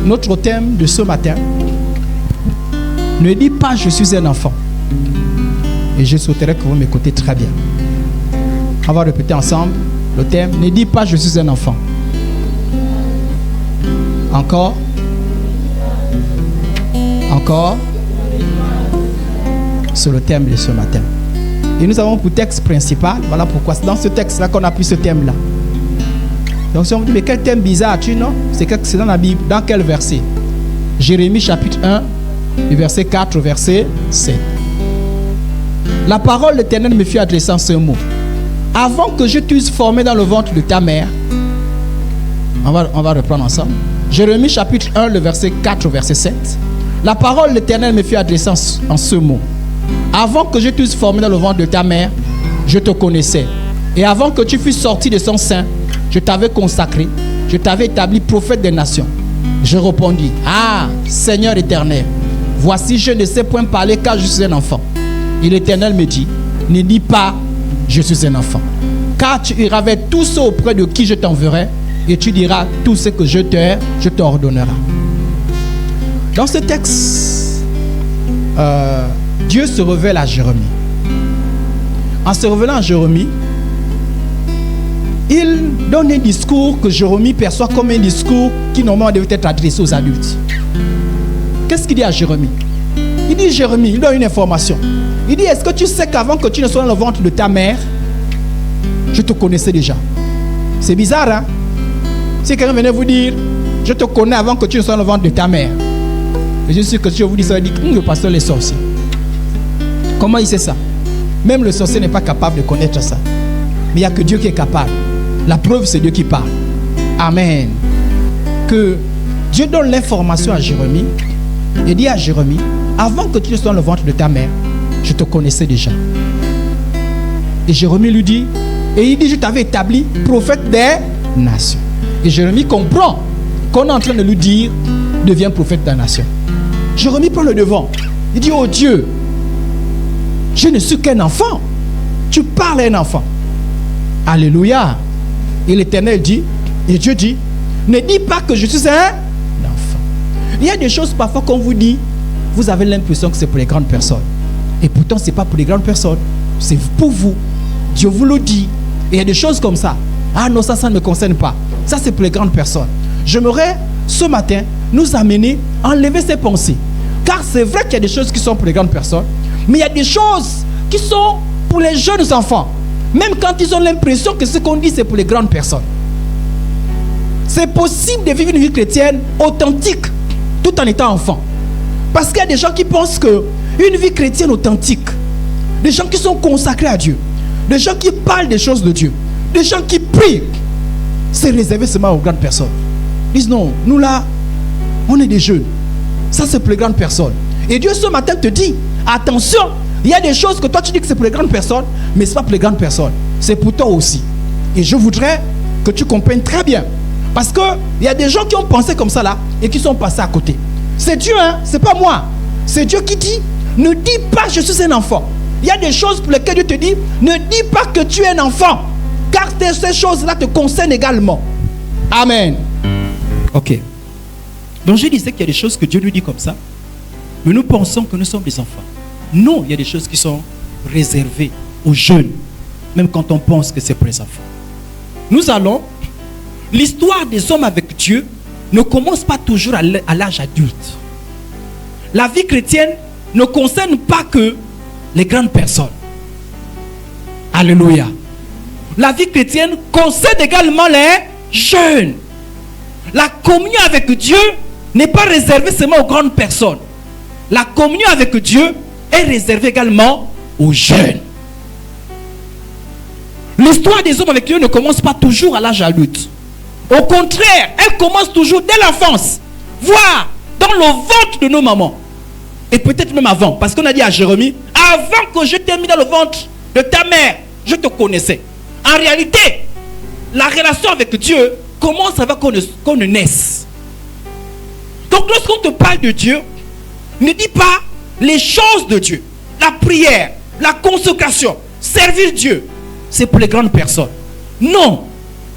Notre thème de ce matin, ne dis pas je suis un enfant. Et je souhaiterais que vous m'écoutez très bien. On va répéter ensemble le thème, ne dis pas je suis un enfant. Encore. Encore. C'est le thème de ce matin. Et nous avons pour texte principal, voilà pourquoi c'est dans ce texte-là qu'on a pris ce thème-là. Donc si on vous dit, mais quel thème bizarre, tu non? C'est dans la Bible. Dans quel verset? Jérémie chapitre 1, du verset 4 au verset 7. La parole de l'Éternel me fut adressée en ce mot. Avant que je t'eusse formé dans le ventre de ta mère, on va reprendre ensemble. Jérémie chapitre 1, le verset 4 au verset 7. La parole de l'Éternel me fut adressée en ce mot. Avant que je t'eusse formé dans le ventre de ta mère, je te connaissais. Et avant que tu fusses sorti de son sein, je t'avais consacré, je t'avais établi prophète des nations. Je répondis, ah, Seigneur éternel, voici je ne sais point parler car je suis un enfant. Et l'Éternel me dit, ne dis pas, je suis un enfant. Car tu iras vers tous ceux auprès de qui je t'enverrai, et tu diras tout ce que je t'ordonnerai. Dans ce texte, Dieu se révèle à Jérémie. En se révélant à Jérémie, il donne un discours que Jérémie perçoit comme un discours qui normalement devait être adressé aux adultes. Qu'est-ce qu'il dit à Jérémie? Il dit, Jérémie, il donne une information. Il dit, est-ce que tu sais qu'avant que tu ne sois dans le ventre de ta mère, je te connaissais déjà? C'est bizarre, hein? Si quelqu'un venait vous dire, je te connais avant que tu ne sois dans le ventre de ta mère, et je suis sûr que si je vous dis ça, il dit, le pasteur est sorcier. Comment il sait ça? Même le sorcier n'est pas capable de connaître ça. Mais il n'y a que Dieu qui est capable. La preuve, c'est Dieu qui parle. Amen. Que Dieu donne l'information à Jérémie et dit à Jérémie, avant que tu ne sois dans le ventre de ta mère, je te connaissais déjà. Et Jérémie lui dit, et il dit, je t'avais établi prophète des nations. Et Jérémie comprend qu'on est en train de lui dire, deviens prophète des nations. Jérémie prend le devant. Il dit, oh Dieu, je ne suis qu'un enfant. Tu parles à un enfant. Alléluia. Et l'Éternel dit, et Dieu dit, ne dis pas que je suis un enfant. Il y a des choses parfois qu'on vous dit, vous avez l'impression que c'est pour les grandes personnes. Et pourtant, ce n'est pas pour les grandes personnes. C'est pour vous. Dieu vous le dit. Et il y a des choses comme ça. Ah non, ça ne me concerne pas. Ça, c'est pour les grandes personnes. J'aimerais, ce matin, nous amener à enlever ces pensées. Car c'est vrai qu'il y a des choses qui sont pour les grandes personnes. Mais il y a des choses qui sont pour les jeunes enfants. Même quand ils ont l'impression que ce qu'on dit, c'est pour les grandes personnes. C'est possible de vivre une vie chrétienne authentique tout en étant enfant. Parce qu'il y a des gens qui pensent qu'une vie chrétienne authentique, des gens qui sont consacrés à Dieu, des gens qui parlent des choses de Dieu, des gens qui prient, c'est réservé seulement aux grandes personnes. Ils disent non, nous là, on est des jeunes. Ça, c'est pour les grandes personnes. Et Dieu ce matin te dit, attention, il y a des choses que toi tu dis que c'est pour les grandes personnes, mais ce n'est pas pour les grandes personnes. C'est pour toi aussi. Et je voudrais que tu comprennes très bien. Parce qu'il y a des gens qui ont pensé comme ça là et qui sont passés à côté. C'est Dieu, hein? C'est pas moi. C'est Dieu qui dit, ne dis pas je suis un enfant. Il y a des choses pour lesquelles Dieu te dit, ne dis pas que tu es un enfant. Car ces choses-là te concernent également. Amen. Ok. Donc je disais qu'il y a des choses que Dieu nous dit comme ça. Mais nous pensons que nous sommes des enfants. Non, il y a des choses qui sont réservées aux jeunes. Même quand on pense que c'est pour les enfants. Nous allons... L'histoire des hommes avec Dieu ne commence pas toujours à l'âge adulte. La vie chrétienne ne concerne pas que les grandes personnes. Alléluia. La vie chrétienne concerne également les jeunes. La communion avec Dieu n'est pas réservée seulement aux grandes personnes. La communion avec Dieu est réservée également aux jeunes. L'histoire des hommes avec Dieu ne commence pas toujours à l'âge adulte. Au contraire, elle commence toujours dès l'enfance, voire dans le ventre de nos mamans. Et peut-être même avant, parce qu'on a dit à Jérémie, avant que je t'ai mis dans le ventre de ta mère, je te connaissais. En réalité, la relation avec Dieu commence avant qu'on ne naisse. Donc lorsqu'on te parle de Dieu, ne dis pas les choses de Dieu. La prière, la consécration, servir Dieu, c'est pour les grandes personnes. Non,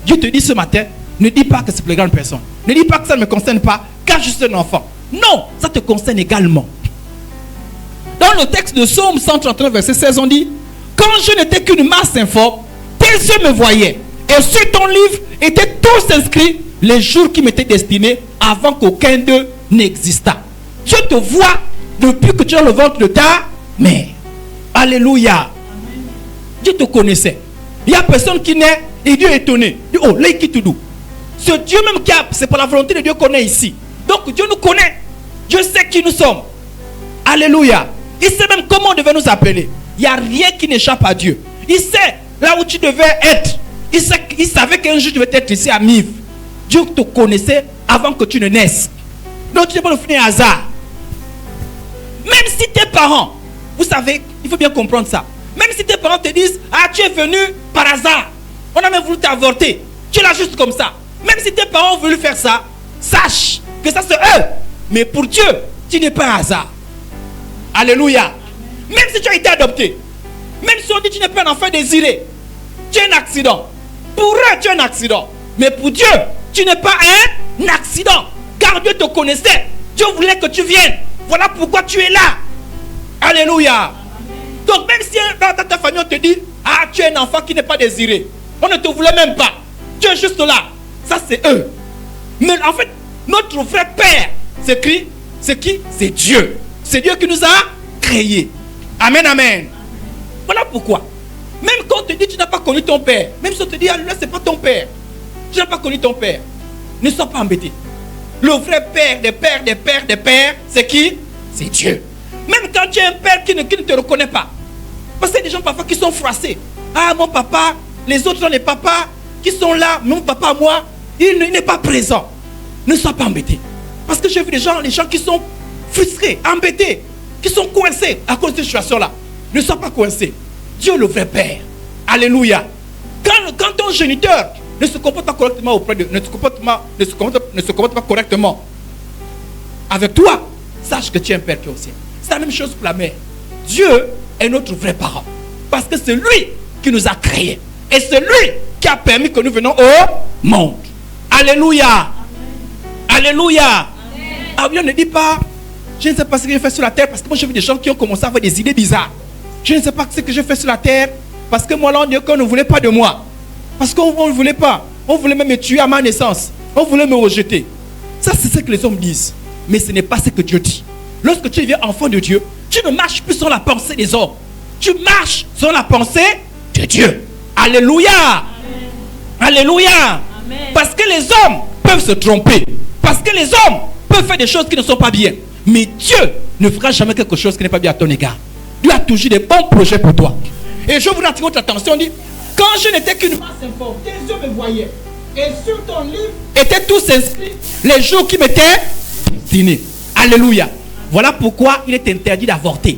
Dieu te dit ce matin, ne dis pas que c'est pour les grandes personnes. Ne dis pas que ça ne me concerne pas, quand je suis un enfant. Non, ça te concerne également. Dans le texte de Psaume 139, verset 16, on dit: quand je n'étais qu'une masse informe, tes yeux me voyaient. Et sur ton livre étaient tous inscrits les jours qui m'étaient destinés avant qu'aucun d'eux n'existât. Dieu te voit depuis que tu es dans le ventre de ta mère. Alléluia. Dieu te connaissait. Il n'y a personne qui naît et Dieu est étonné. Il dit: oh, là, il quitte tout. Ce Dieu même qui a, c'est par la volonté de Dieu qu'on est ici. Donc Dieu nous connaît. Dieu sait qui nous sommes. Alléluia. Il sait même comment on devait nous appeler. Il n'y a rien qui n'échappe à Dieu. Il sait là où tu devais être. Il savait qu'un jour tu devais être ici à Miv. Dieu te connaissait avant que tu ne naisses. Donc tu n'es pas le fin hasard. Même si tes parents, vous savez, il faut bien comprendre ça. Même si tes parents te disent: ah, tu es venu par hasard, on a même voulu t'avorter, tu es là juste comme ça. Même si tes parents ont voulu faire ça, sache que ça c'est eux. Mais pour Dieu, tu n'es pas un hasard. Alléluia. Même si tu as été adopté, même si on dit que tu n'es pas un enfant désiré, tu es un accident. Pour eux, tu es un accident. Mais pour Dieu, tu n'es pas un accident. Car Dieu te connaissait. Dieu voulait que tu viennes. Voilà pourquoi tu es là. Alléluia. Donc même si dans ta famille on te dit: ah, tu es un enfant qui n'est pas désiré, on ne te voulait même pas, tu es juste là, ça c'est eux. Mais en fait, notre vrai Père, c'est qui? C'est Dieu. C'est Dieu qui nous a créés. Amen, amen. Voilà pourquoi. Même quand on te dit tu n'as pas connu ton père, même si on te dit: ah, là c'est pas ton père, tu n'as pas connu ton père, ne sois pas embêté. Le vrai père des pères des pères des pères, c'est qui? C'est Dieu. Même quand tu es un père qui ne te reconnaît pas. Parce qu'il y a des gens parfois qui sont froissés. Ah, mon papa, les autres sont les papas qui sont là, mon papa, moi, il n'est pas présent. Ne sois pas embêté. Parce que j'ai vu les gens qui sont frustrés, embêtés, qui sont coincés à cause de cette situation-là. Ne sois pas coincé. Dieu est le vrai Père. Alléluia. Quand ton géniteur ne se comporte pas correctement auprès de, ne se comporte pas correctement avec toi, sache que tu es un père qui est au ciel. C'est la même chose pour la mère. Dieu est notre vrai parent. Parce que c'est lui qui nous a créés. Et c'est lui qui a permis que nous venions au monde. Alléluia. Amen. Alléluia. Amen. Ah oui, on ne dit pas: je ne sais pas ce que j'ai fait sur la terre. Parce que moi j'ai vu des gens qui ont commencé à avoir des idées bizarres. Je ne sais pas ce que j'ai fait sur la terre. Parce que moi là on dit qu'on ne voulait pas de moi. Parce qu'on ne voulait pas. On voulait même me tuer à ma naissance. On voulait me rejeter. Ça c'est ce que les hommes disent. Mais ce n'est pas ce que Dieu dit. Lorsque tu deviens enfant de Dieu, tu ne marches plus sur la pensée des hommes. Tu marches sur la pensée de Dieu. Alléluia. Amen. Alléluia. Amen. Parce que les hommes peuvent se tromper. Parce que les hommes peuvent faire des choses qui ne sont pas bien. Mais Dieu ne fera jamais quelque chose qui n'est pas bien à ton égard. Dieu a toujours des bons projets pour toi. Et je voudrais attirer votre attention. On dit: quand je n'étais qu'une masse informe, tes yeux me voyaient. Et sur ton livre étaient tous inscrits les jours qui m'étaient destinés. Alléluia. Voilà pourquoi il est interdit d'avorter.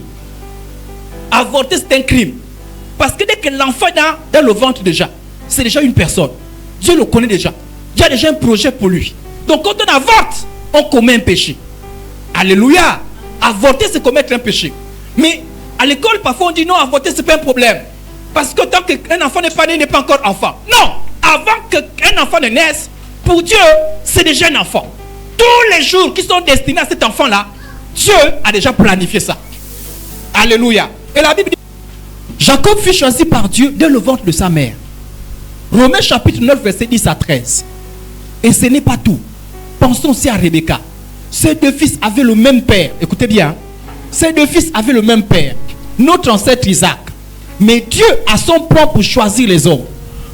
Avorter, c'est un crime. Parce que dès que l'enfant est dans le ventre déjà, c'est déjà une personne. Dieu le connaît déjà. Dieu a déjà un projet pour lui. Donc quand on avorte, on commet un péché. Alléluia. Avorter, c'est commettre un péché. Mais à l'école, parfois on dit: non, avorter, c'est pas un problème. Parce que tant qu'un enfant n'est pas né, il n'est pas encore enfant. Non. Avant qu'un enfant ne naisse, pour Dieu, c'est déjà un enfant. Tous les jours qui sont destinés à cet enfant-là, Dieu a déjà planifié ça. Alléluia. Et la Bible dit: Jacob fut choisi par Dieu dès le ventre de sa mère. Romains chapitre 9, verset 10 à 13. Et ce n'est pas tout. Pensons aussi à Rebecca. Ces deux fils avaient le même père. Écoutez bien. Ces deux fils avaient le même père. Notre ancêtre Isaac. Mais Dieu a son plan pour choisir les hommes.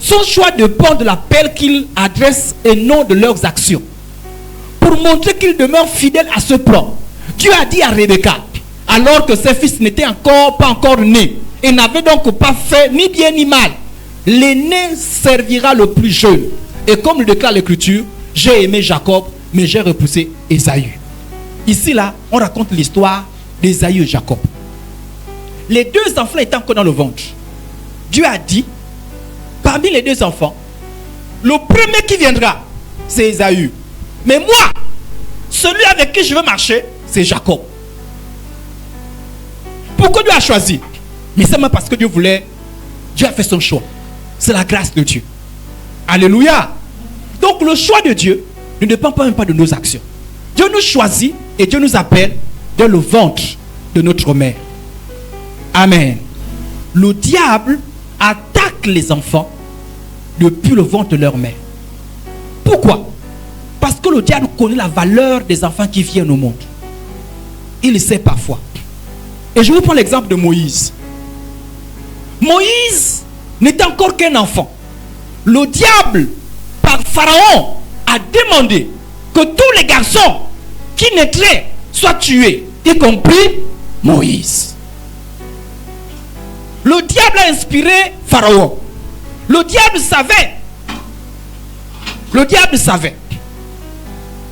Son choix dépend de l'appel qu'il adresse et non de leurs actions. Pour montrer qu'il demeure fidèle à ce plan, Dieu a dit à Rebecca, alors que ses fils n'étaient pas encore nés, et n'avaient donc pas fait ni bien ni mal: l'aîné servira le plus jeune. Et comme le déclare l'Écriture, j'ai aimé Jacob, mais j'ai repoussé Ésaü. Ici là, on raconte l'histoire d'Ésaü et Jacob. Les deux enfants étaient encore dans le ventre. Dieu a dit, parmi les deux enfants, le premier qui viendra, c'est Ésaü. Mais moi, celui avec qui je veux marcher, c'est Jacob. Pourquoi Dieu a choisi? Mais c'est même parce que Dieu voulait. Dieu a fait son choix. C'est la grâce de Dieu. Alléluia. Donc le choix de Dieu ne dépend pas même pas de nos actions. Dieu nous choisit et Dieu nous appelle dans le ventre de notre mère. Amen. Le diable attaque les enfants depuis le ventre de leur mère. Pourquoi? Parce que le diable connaît la valeur des enfants qui viennent au monde. Il le sait parfois. Et je vous prends l'exemple de Moïse. Moïse n'était encore qu'un enfant. Le diable, par Pharaon, a demandé que tous les garçons qui naîtraient soient tués, y compris Moïse. Le diable a inspiré Pharaon. Le diable savait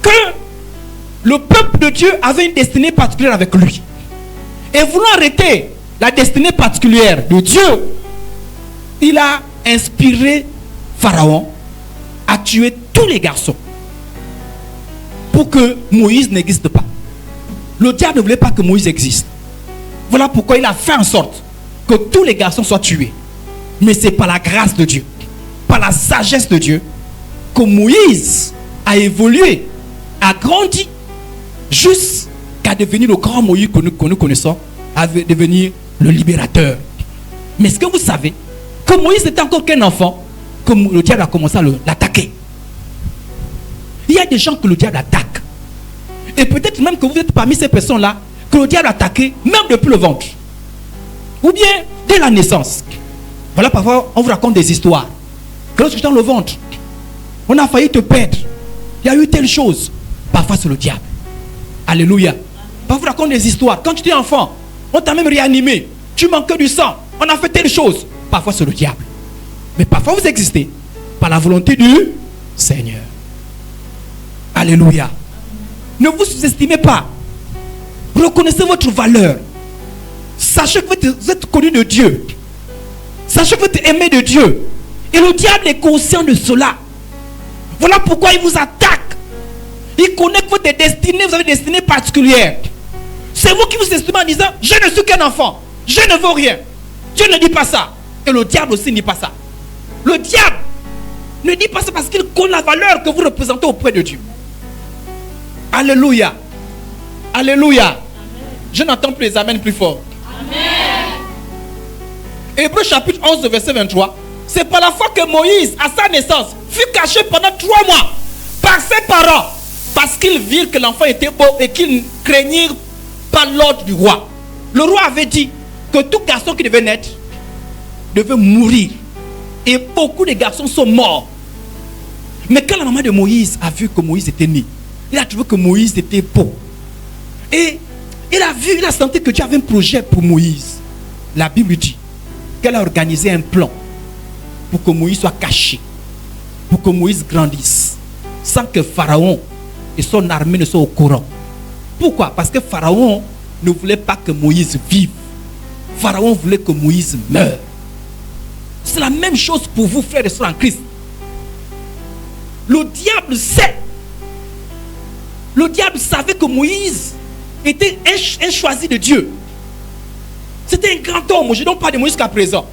que le peuple de Dieu avait une destinée particulière avec lui. Et voulant arrêter la destinée particulière de Dieu, il a inspiré Pharaon à tuer tous les garçons pour que Moïse n'existe pas. Le diable ne voulait pas que Moïse existe. Voilà pourquoi il a fait en sorte que tous les garçons soient tués. Mais c'est par la grâce de Dieu, par la sagesse de Dieu, que Moïse a évolué, a grandi, jusqu'à devenir le grand Moïse que nous connaissons, à devenir le libérateur. Mais est-ce que vous savez que Moïse n'était encore qu'un enfant, que le diable a commencé à l'attaquer? Il y a des gens que le diable attaque. Et peut-être même que vous êtes parmi ces personnes-là, que le diable a attaqué, même depuis le ventre. Ou bien dès la naissance. Voilà, parfois on vous raconte des histoires. Que lorsque tu es dans le ventre, on a failli te perdre. Il y a eu telle chose. Parfois c'est le diable. Alléluia. Parfois on vous raconte des histoires. Quand tu étais enfant, on t'a même réanimé. Tu manquais du sang. On a fait telle chose. Parfois c'est le diable. Mais parfois vous existez par la volonté du Seigneur. Alléluia. Ne vous sous-estimez pas. Reconnaissez votre valeur. Sachez que vous êtes connu de Dieu. Sachez que vous êtes aimé de Dieu. Et le diable est conscient de cela. Voilà pourquoi il vous attaque. Il connaît que votre destinée, vous avez une destinée particulière. C'est vous qui vous estimez en disant, je ne suis qu'un enfant. Je ne vaux rien. Dieu ne dit pas ça. Et le diable aussi ne dit pas ça. Le diable ne dit pas ça parce qu'il connaît la valeur que vous représentez auprès de Dieu. Alléluia. Alléluia. Amen. Je n'entends plus les amens plus fort. Amen. Hébreux chapitre 11, verset 23. C'est par la foi que Moïse, à sa naissance, fut caché pendant 3 mois par ses parents. Parce qu'ils virent que l'enfant était beau et qu'ils craignirent pas l'ordre du roi. Le roi avait dit que tout garçon qui devait naître devait mourir. Et beaucoup de garçons sont morts. Mais quand la maman de Moïse a vu que Moïse était né, il a trouvé que Moïse était beau. Et il a senti que Dieu avait un projet pour Moïse. La Bible dit qu'elle a organisé un plan pour que Moïse soit caché, pour que Moïse grandisse, sans que Pharaon et son armée ne soient au courant. Pourquoi? Parce que Pharaon ne voulait pas que Moïse vive. Pharaon voulait que Moïse meure. C'est la même chose pour vous, frères et sœurs en Christ. Le diable sait. Le diable savait que Moïse était un choisi de Dieu. C'était un grand homme. Je ne parle pas de Moïse jusqu'à présent.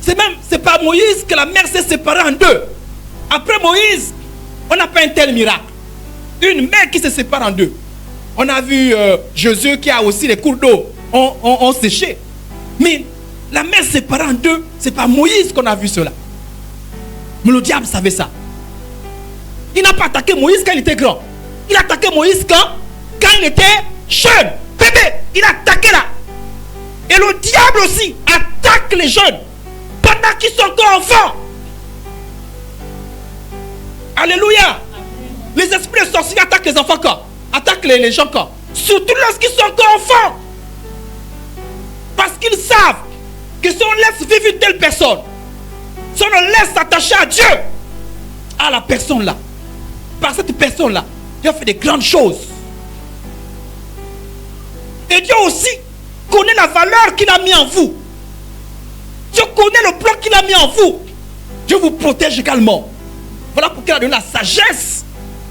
C'est par Moïse que la mer s'est séparée en deux. Après Moïse, on n'a pas un tel miracle. Une mer qui se sépare en deux. On a vu Josué qui a aussi les cours d'eau ont séché. Mais la mer séparée en deux, c'est par Moïse qu'on a vu cela. Mais le diable savait ça. Il n'a pas attaqué Moïse quand il était grand. Il a attaqué Moïse quand il était jeune, bébé. Il a attaqué là. Et le diable aussi attaque les jeunes pendant qu'ils sont encore enfants. Alléluia. Les esprits de sorciers attaquent les enfants quand? Attaquent les gens quand? Surtout lorsqu'ils sont encore enfants. Parce qu'ils savent que si on laisse vivre une telle personne, si on le laisse s'attacher à Dieu, à la personne là, par cette personne là, Dieu fait des grandes choses. Et Dieu aussi connaît la valeur qu'il a mis en vous. Dieu connaît le plan qu'il a mis en vous. Dieu vous protège également. Voilà pourquoi il a donné la sagesse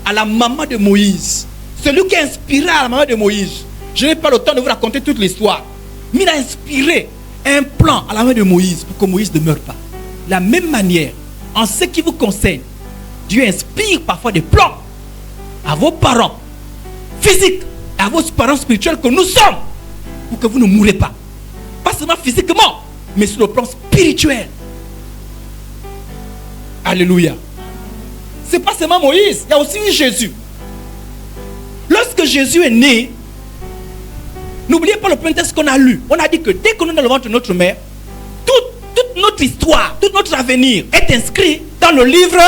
à la maman de Moïse. Celui qui a inspiré à la maman de Moïse. Je n'ai pas le temps de vous raconter toute l'histoire. Mais il a inspiré un plan à la main de Moïse pour que Moïse ne meure pas. De la même manière, en ce qui vous concerne, Dieu inspire parfois des plans à vos parents physique à vos parents spirituels que nous sommes, pour que vous ne mourrez pas. Pas seulement physiquement, mais sur le plan spirituel. Alléluia. C'est pas seulement Moïse, il y a aussi Jésus. Lorsque Jésus est né, n'oubliez pas le premier texte qu'on a lu. On a dit que dès qu'on est dans le ventre de notre mère, toute notre histoire, tout notre avenir est inscrit dans le livre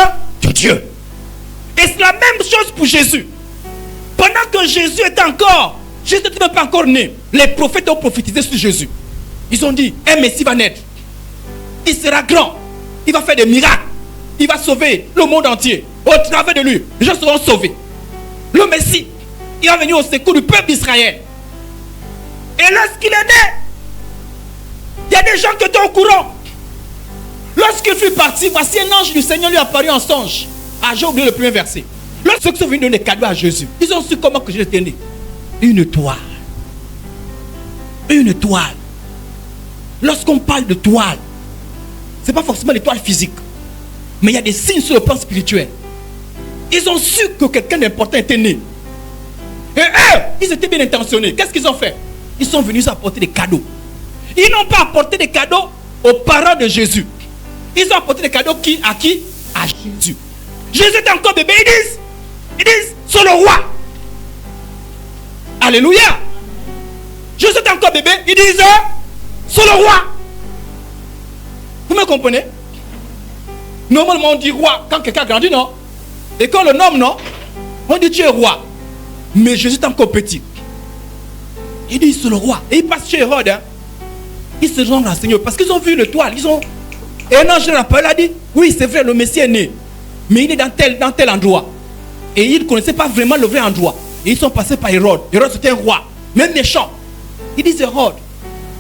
de Dieu. Et c'est la même chose pour Jésus. Pendant que Jésus était encore, Jésus n'était même pas encore né, les prophètes ont prophétisé sur Jésus. Ils ont dit, un Messie va naître. Il sera grand. Il va faire des miracles. Il va sauver le monde entier. Au travers de lui, les gens seront sauvés. Le Messie, il va venir au secours du peuple d'Israël. Et lorsqu'il est né, il y a des gens qui étaient au courant. Lorsqu'il fut parti, voici un ange du Seigneur lui apparut en songe. Ah, j'ai oublié le premier verset. Lorsqu'ils sont venus donner des cadeaux à Jésus, ils ont su comment que Jésus était né. Une toile. Une toile. Lorsqu'on parle de toile, ce n'est pas forcément l'étoile physique. Mais il y a des signes sur le plan spirituel. Ils ont su que quelqu'un d'important était né. Et eux, ils étaient bien intentionnés. Qu'est-ce qu'ils ont fait? Ils sont venus apporter des cadeaux. Ils n'ont pas apporté des cadeaux aux parents de Jésus. Ils ont apporté des cadeaux à qui? À Jésus. Jésus est encore bébé. Ils disent, c'est le roi. Alléluia. Jésus est encore bébé. Ils disent, c'est le roi. Vous me comprenez? Normalement, on dit roi quand quelqu'un grandit, non? Et quand on le nomme, non? On dit tu es roi. Mais Jésus est encore petit. Il dit c'est le roi. Et il passe chez Hérode. Hein? Ils se sont renseignés parce qu'ils ont vu une toile. Et un ange leur a dit, oui, c'est vrai, le Messie est né. Mais il est dans tel endroit. Et ils ne connaissaient pas vraiment le vrai endroit. Et ils sont passés par Hérode. Hérode c'était un roi, même méchant. Ils disent Hérode,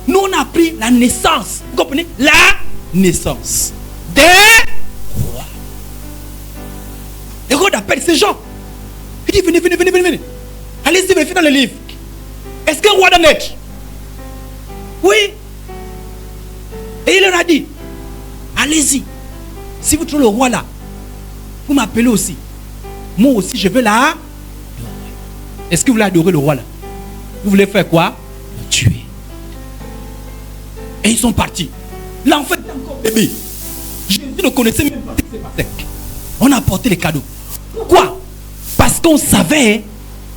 nous on a pris la naissance. Vous comprenez? La naissance des rois. Hérode appelle ces gens. Il dit venez. Allez-y, vérifiez dans le livre. Est-ce qu'un roi doit naître? Oui. Et il leur a dit, allez-y. Si vous trouvez le roi là, vous m'appelez aussi. Moi aussi, je veux la. Est-ce que vous voulez adorer le roi là? Vous voulez faire quoi? Le tuer. Et ils sont partis. L'enfant était encore bébé. Jésus ne connaissait même pas ce qui s'est passé. On a apporté les cadeaux. Pourquoi? Parce qu'on savait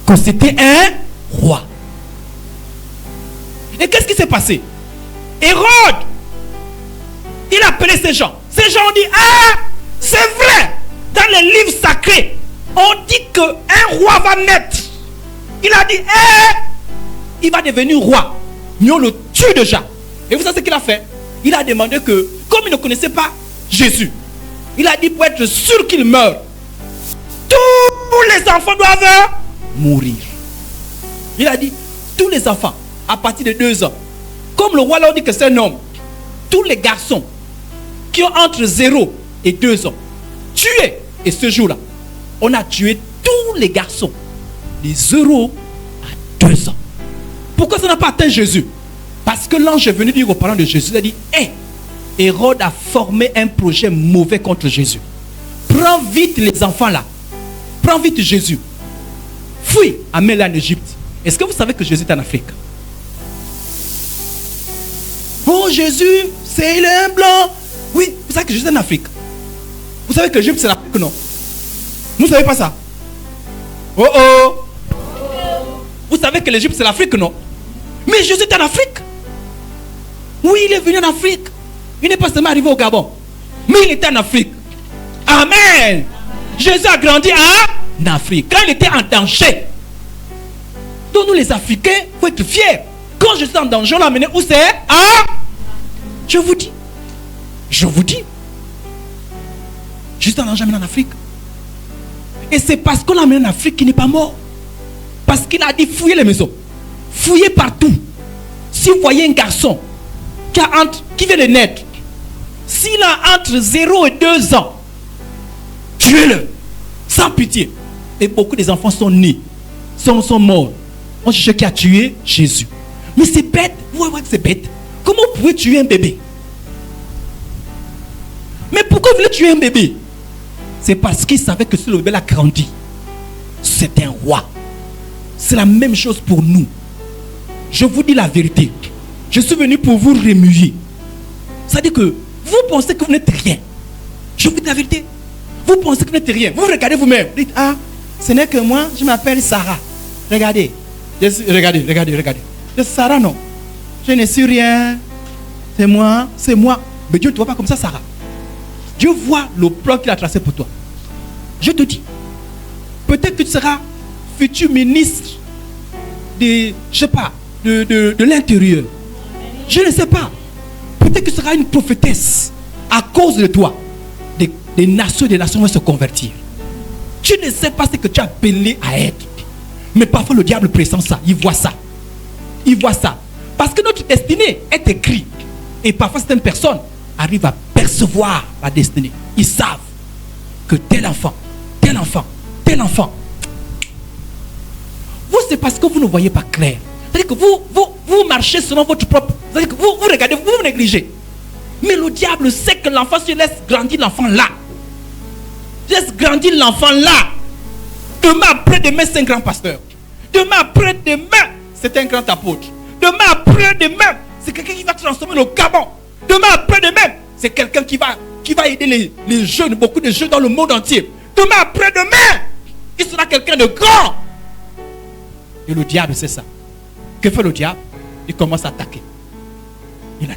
que c'était un roi. Et qu'est-ce qui s'est passé? Hérode, il a appelé ces gens. Ces gens ont dit, ah, c'est vrai. Dans les livres sacrés, on dit qu'un roi va naître. Il a dit, il va devenir roi. Mais on le tue déjà. Et vous savez ce qu'il a fait? Il a demandé que, comme il ne connaissait pas Jésus, il a dit pour être sûr qu'il meurt, tous les enfants doivent mourir. Il a dit, tous les enfants, à partir de 2 ans, comme le roi leur dit que c'est un homme, tous les garçons qui ont entre 0 et 2 ans, tués. Et ce jour-là, on a tué tous les garçons de 0 à 2 ans. Pourquoi ça n'a pas atteint Jésus? Parce que l'ange est venu dire aux parents de Jésus, il a dit, Hérode a formé un projet mauvais contre Jésus. Prends vite les enfants là. Prends vite Jésus. Fuis, amène-le en Égypte. Est-ce que vous savez que Jésus est en Afrique? Oh Jésus, c'est un blanc. Oui, vous savez que Jésus est en Afrique. Vous savez que l'Égypte c'est l'Afrique, non? Vous ne savez pas ça? Oh oh. Vous savez que l'Égypte c'est l'Afrique, non? Mais Jésus est en Afrique. Oui, il est venu en Afrique. Il n'est pas seulement arrivé au Gabon, mais il était en Afrique. Amen. Jésus a grandi en Afrique. Quand il était en danger. Donc nous les Africains, il faut être fiers. Quand je suis en danger, on l'a amené où c'est? Je vous dis. Juste en danger, en Afrique. Et c'est parce qu'on l'a amené en Afrique qu'il n'est pas mort. Parce qu'il a dit fouillez les maisons. Fouillez partout. Si vous voyez un garçon qui vient de naître, s'il a entre 0 et 2 ans, tuez-le. Sans pitié. Et beaucoup des enfants sont nés. Sont morts. On cherche qui a tué Jésus. Mais c'est bête. Vous voyez que c'est bête. Comment vous pouvez tuer un bébé? Mais pourquoi vous voulez tuer un bébé? C'est parce qu'il savait que si le bébé a grandi, c'est un roi. C'est la même chose pour nous. Je vous dis la vérité. Je suis venu pour vous remuer. C'est-à-dire que vous pensez que vous n'êtes rien. Je vous dis la vérité. Vous pensez que vous n'êtes rien. Vous regardez vous-même. Vous dites, ah, ce n'est que moi, je m'appelle Sarah. Regardez. Regardez. Sarah, non. Je ne suis rien. C'est moi. Mais Dieu ne te voit pas comme ça, Sarah. Dieu voit le plan qu'il a tracé pour toi. Je te dis, peut-être que tu seras futur ministre de, je sais pas, de l'intérieur. Je ne sais pas. Peut-être que tu seras une prophétesse. À cause de toi, des nations vont se convertir. Tu ne sais pas ce que tu as appelé à être. Mais parfois le diable pressent ça. Il voit ça. Parce que notre destinée est écrite. Et parfois certaines personnes arrivent à percevoir la destinée. Ils savent que tel enfant. Vous, c'est parce que vous ne voyez pas clair. C'est-à-dire que vous marchez selon votre propre... C'est-à-dire que vous regardez, vous négligez. Mais le diable sait que l'enfant, si laisse grandir l'enfant là. Demain après-demain, c'est un grand pasteur. Demain après-demain, c'est un grand apôtre. Demain après-demain, c'est quelqu'un qui va transformer le Gabon. Demain après-demain, c'est quelqu'un qui va aider les jeunes, beaucoup de jeunes dans le monde entier. Demain après-demain, il sera quelqu'un de grand. Et le diable, c'est ça. Que fait le diable? Il commence à attaquer. Il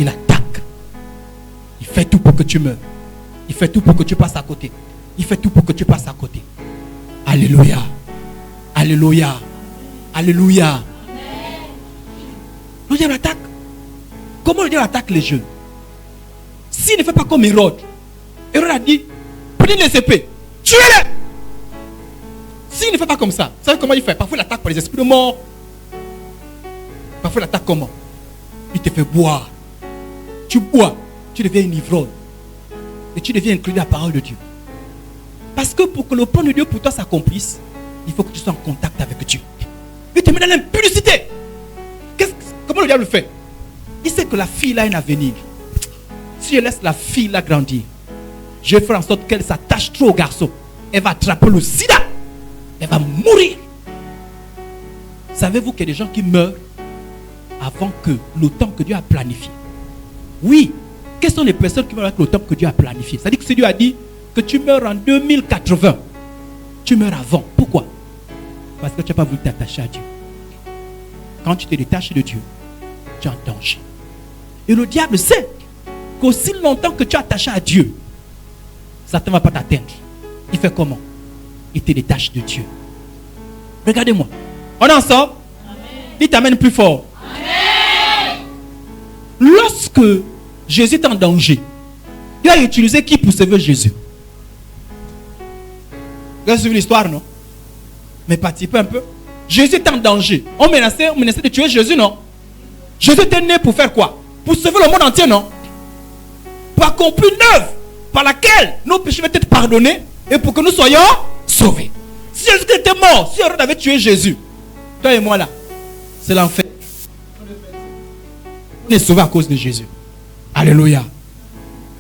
attaque. Il fait tout pour que tu meurs. Il fait tout pour que tu passes à côté. Alléluia. Le diable attaque. Comment le diable attaque les jeunes? S'il ne fait pas comme Hérode. Hérode a dit, prenez les épées, tuez-les. S'il ne fait pas comme ça, vous savez comment il fait? Parfois il attaque par les esprits de mort. Parfois il attaque comment? Il te fait boire. Tu bois, tu deviens une ivrogne. Et tu deviens inclus dans la parole de Dieu. Parce que pour que le plan de Dieu pour toi s'accomplisse, il faut que tu sois en contact avec Dieu. Il te met dans l'impudicité. Comment le diable le fait? Il sait que la fille là a un avenir. Si je laisse la fille là grandir, je vais faire en sorte qu'elle s'attache trop au garçon. Elle va attraper le sida. Elle va mourir. Savez-vous qu'il y a des gens qui meurent avant que le temps que Dieu a planifié? Oui. Quelles sont les personnes qui meurent avec le temps que Dieu a planifié? C'est-à-dire que si Dieu a dit que tu meurs en 2080, tu meurs avant. Pourquoi? Parce que tu n'as pas voulu t'attacher à Dieu. Quand tu te détaches de Dieu, tu es en danger. Et le diable sait qu'aussi longtemps que tu es attaché à Dieu, Satan ne va pas t'atteindre. Il fait comment? Il te détache de Dieu. Regardez-moi. On est ensemble? Il t'amène plus fort. Amen. Lorsque Jésus est en danger, il a utilisé qui pour sauver Jésus? Vous avez suivi l'histoire, non? Mais participez un peu. Jésus est en danger. On menaçait de tuer Jésus, non? Jésus était né pour faire quoi? Pour sauver le monde entier, non? Pour accomplir une œuvre par laquelle nos péchés vont être pardonnés et pour que nous soyons sauvés. Si Jésus était mort, si Hérode avait tué Jésus, toi et moi là, c'est l'enfer. On est sauvés à cause de Jésus. Alléluia.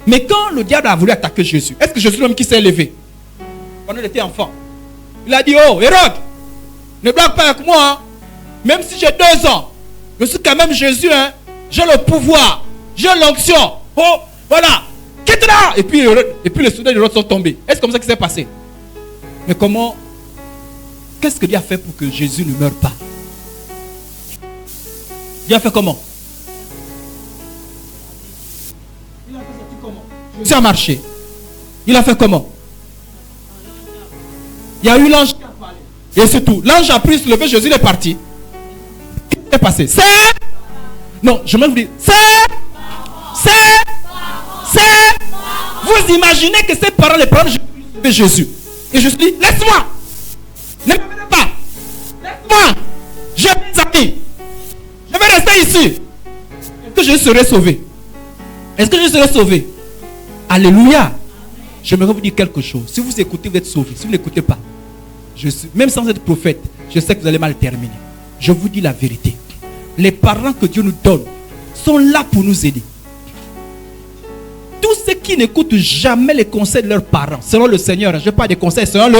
Mais quand le diable a voulu attaquer Jésus, est-ce que Jésus l'homme qui s'est élevé quand il était enfant? Il a dit, oh Hérode, ne blague pas avec moi, hein. Même si j'ai 2 ans, je suis quand même Jésus, hein. J'ai le pouvoir, j'ai l'onction. Oh, voilà, quitte là. Et puis les soldats d'Hérode sont tombés. Est-ce comme ça qui s'est passé? Mais comment? Qu'est-ce que Dieu a fait pour que Jésus ne meure pas? Dieu a fait comment? Il a fait sortir comment? Jésus a marché. Il a fait comment? Il y a eu l'ange qui a parlé. Et c'est tout. L'ange a pris, se levé, Jésus est parti. Qu'est-ce qui est passé? Non, je vais vous dire. Vous imaginez que ces parents, les parents de Jésus. Et je dis, laisse-moi. Ne me venez pas. Laisse-moi. J'ai des amis. Je vais rester ici. Est-ce que je serai sauvé? Est-ce que je serai sauvé? Alléluia. J'aimerais vous dire quelque chose. Si vous écoutez, vous êtes sauvé. Si vous n'écoutez pas, même sans être prophète, je sais que vous allez mal terminer. Je vous dis la vérité. Les parents que Dieu nous donne sont là pour nous aider. Tous ceux qui n'écoutent jamais les conseils de leurs parents, selon le Seigneur, je parle des conseils selon le...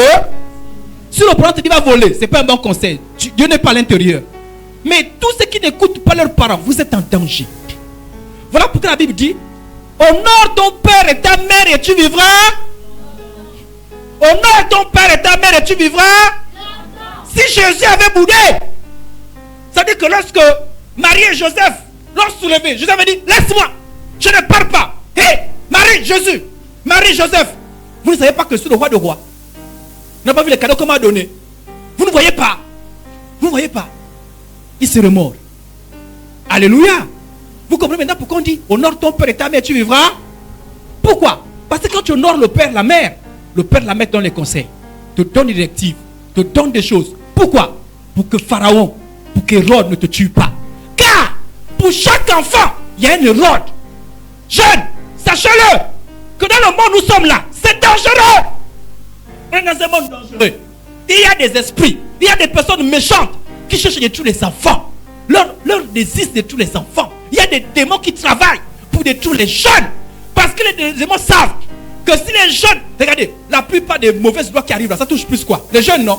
Si le parent te dit va voler, ce n'est pas un bon conseil. Dieu n'est pas à l'intérieur. Mais tous ceux qui n'écoutent pas leurs parents, vous êtes en danger. Voilà pourquoi la Bible dit, honore ton père et ta mère et tu vivras. Honore ton père et ta mère et tu vivras. Si Jésus avait boudé, ça veut dire que lorsque Marie et Joseph l'ont soulevé, Joseph avait dit, laisse-moi, je ne pars pas. Hé, Marie, Jésus, Marie, Joseph, vous ne savez pas que je suis le roi de rois. Vous n'avez pas vu les cadeaux qu'on m'a donnés. Vous ne voyez pas. Vous ne voyez pas. Il se remord. Alléluia. Vous comprenez maintenant pourquoi on dit honore ton père et ta mère, tu vivras. Pourquoi? Parce que quand tu honores le père, la mère te donne les conseils, te donne des directives, te donne des choses. Pourquoi? Pour que Pharaon, pour qu'Hérode ne te tue pas. Car pour chaque enfant, il y a un Hérode. Jeune, sachez-le, que dans le monde où nous sommes là, c'est dangereux. On est dans un monde dangereux. Il y a des esprits, il y a des personnes méchantes qui cherchent de tous les enfants. Leur désir de tous les enfants. Il y a des démons qui travaillent pour détruire les jeunes. Parce que les démons savent que si les jeunes, regardez, la plupart des mauvaises lois qui arrivent là, ça touche plus quoi? Les jeunes, non?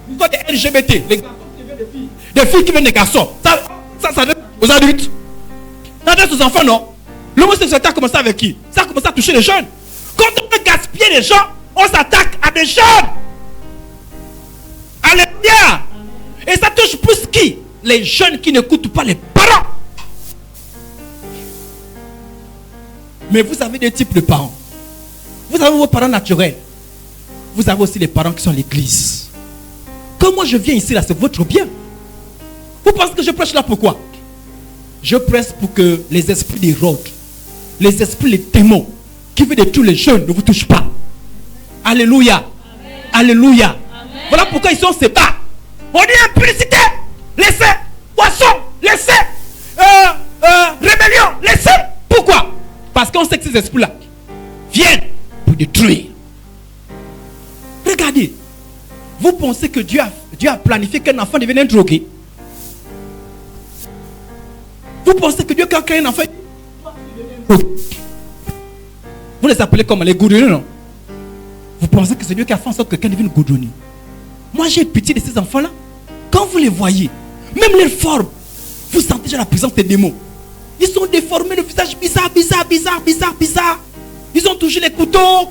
L'histoire des LGBT, les garçons qui viennent des filles. Des filles qui viennent des garçons. Ça donne aux adultes. Ça donne aux enfants, non? L'homosexualité a commencé avec qui? Ça a commencé à toucher les jeunes. Quand on veut gaspiller les gens, on s'attaque à des jeunes. Alléluia. Et ça touche plus qui? Les jeunes qui n'écoutent pas les parents. Mais vous avez des types de parents. Vous avez vos parents naturels. Vous avez aussi les parents qui sont à l'église. Quand moi je viens ici là, c'est votre bien. Vous pensez que je prêche là pourquoi? Je prêche pour que les esprits d'Hérode, les esprits, les démons qui veulent de tous les jeunes ne vous touchent pas. Alléluia. Amen. Alléluia. Amen. Voilà pourquoi ils sont séparés. On dit impudicité, laissez. Poisson, laissez. Rébellion, laissez. Pourquoi? Parce qu'on sait que ces esprits-là viennent pour détruire. Regardez. Vous pensez que Dieu a planifié qu'un enfant devienne un drogué? Vous pensez que Dieu a créé un enfant? Vous les appelez comme les goudronneux, non? Vous pensez que c'est Dieu qui a fait en sorte que quelqu'un devienne goudronnier? Moi j'ai pitié de ces enfants-là. Quand vous les voyez, même leur forme, vous sentez déjà la présence des démons. Ils sont déformés, le visage bizarre. Ils ont toujours les couteaux.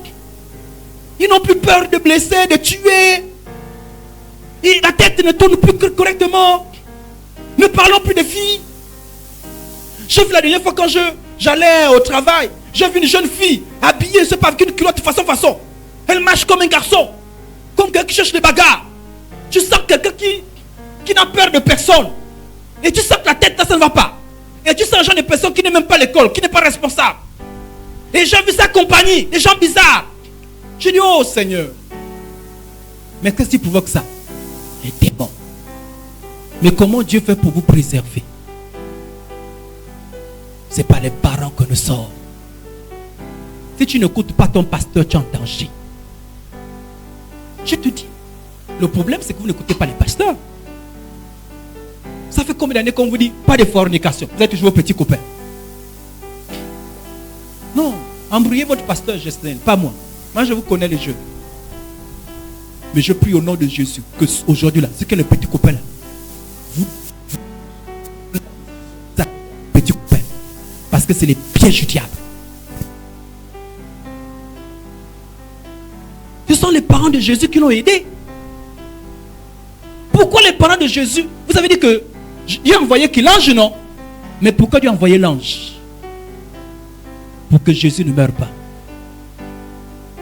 Ils n'ont plus peur de blesser, de tuer. Et la tête ne tourne plus correctement. Ne parlons plus des filles. J'ai vu la dernière fois quand j'allais au travail, j'ai vu une jeune fille habillée, je ne sais pas, avec une culotte façon. Elle marche comme un garçon, comme quelqu'un qui cherche des bagarres. Tu sens quelqu'un qui n'a peur de personne. Et tu sens que la tête, ça ne va pas. Et tu sens un genre de personne qui n'est même pas à l'école, qui n'est pas responsable. Et j'ai vu sa compagnie, des gens bizarres. Je dis, oh Seigneur. Mais qu'est-ce qui provoque ça? Les démons. Mais comment Dieu fait pour vous préserver? Ce n'est pas les parents que nous sommes. Si tu n'écoutes pas ton pasteur, tu es en danger. Je te dis, le problème c'est que vous n'écoutez pas les pasteurs. Ça fait combien d'années qu'on vous dit pas de fornication? Vous êtes toujours vos petits copains. Non, embrouillez votre pasteur Justin, pas moi. Moi je vous connais les jeux. Mais je prie au nom de Jésus que aujourd'hui là, c'est que les petits copains là, vous petits copains, parce que c'est les pièges du diable. Ce sont les parents de Jésus qui l'ont aidé. Pourquoi les parents de Jésus? Vous avez dit que Dieu a envoyé qui? L'ange, non? Mais pourquoi Dieu a envoyé l'ange? Pour que Jésus ne meure pas.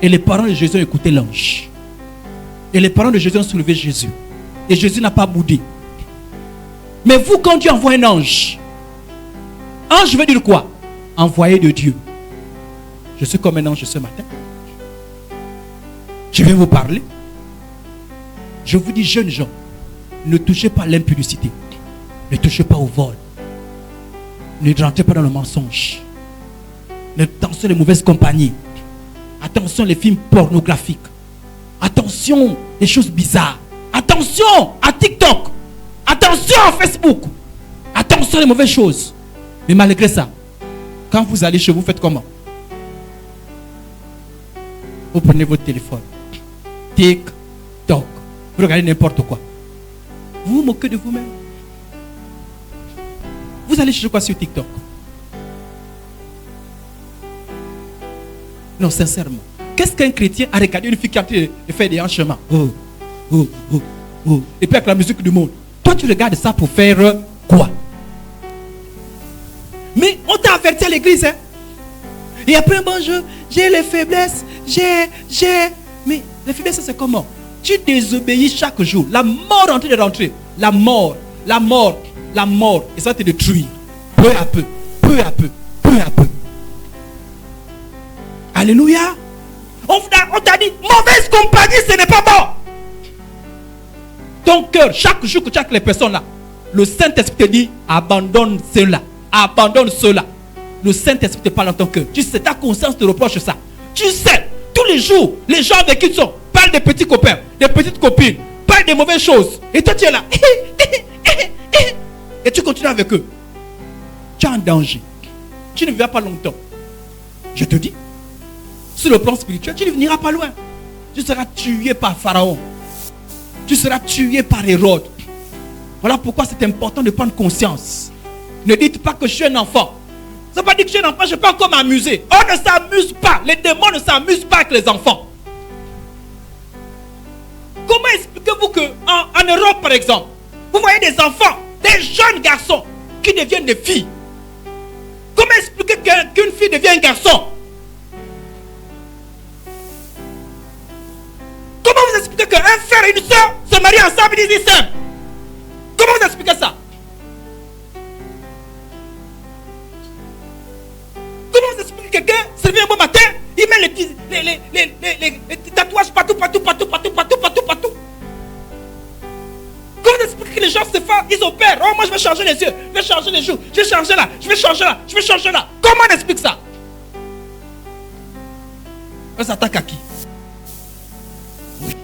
Et les parents de Jésus ont écouté l'ange. Et les parents de Jésus ont soulevé Jésus. Et Jésus n'a pas boudé. Mais vous, quand Dieu envoie un ange, ange veut dire quoi? Envoyé de Dieu. Je suis comme un ange ce matin. Je vais vous parler. Je vous dis, jeunes gens, ne touchez pas à l'impudicité. Ne touchez pas au vol. Ne rentrez pas dans le mensonge. Attention les mauvaises compagnies. Attention les films pornographiques. Attention les choses bizarres. Attention à TikTok. Attention à Facebook. Attention les mauvaises choses. Mais malgré ça, quand vous allez chez vous, faites comment? Vous prenez votre téléphone. TikTok. Vous regardez n'importe quoi. Vous vous moquez de vous-même. Vous allez chercher quoi sur TikTok? Non, sincèrement. Qu'est-ce qu'un chrétien a regardé une fille qui a de faire des hanchements? Et puis avec la musique du monde. Toi, tu regardes ça pour faire quoi? Mais on t'a averti à l'église. Hein? Et après, bonjour, j'ai les faiblesses. Mais les faiblesses, c'est comment? Tu désobéis chaque jour. La mort en train de rentrer. La mort. Et ça va te détruire. Peu à peu. Alléluia. On t'a dit, mauvaise compagnie, ce n'est pas bon. Ton cœur, chaque jour que tu as avec les personnes là, le Saint-Esprit te dit, abandonne cela. Le Saint-Esprit te parle dans ton cœur. Tu sais, ta conscience te reproche ça. Tu sais, tous les jours, les gens avec qui tu sont parlent des petits copains, des petites copines, parlent des mauvaises choses. Et toi, tu es là. Et tu continues avec eux. Tu es en danger. Tu ne vivras pas longtemps. Je te dis. Sur le plan spirituel, tu ne finiras pas loin. Tu seras tué par Pharaon. Tu seras tué par Hérode. Voilà pourquoi c'est important de prendre conscience. Ne dites pas que je suis un enfant. Ça ne veut pas dire que je suis un enfant, je peux encore m'amuser. On ne s'amuse pas. Les démons ne s'amusent pas avec les enfants. Comment expliquez-vous qu'en Europe, par exemple, vous voyez des enfants, des jeunes garçons qui deviennent des filles? Comment expliquer qu'une fille devient un garçon? Comment vous expliquez qu'un frère et une soeur se marient ensemble et disent simple? Comment vous expliquez ça? Comment vous expliquez que quelqu'un se réveille un bon matin, il met les tatouages partout? Comment vous expliquez que les gens se font, ils opèrent? Oh, moi je vais changer les yeux, je vais changer les joues, je vais changer là, je vais changer là. Comment on explique ça? On s'attaque à qui? Oui.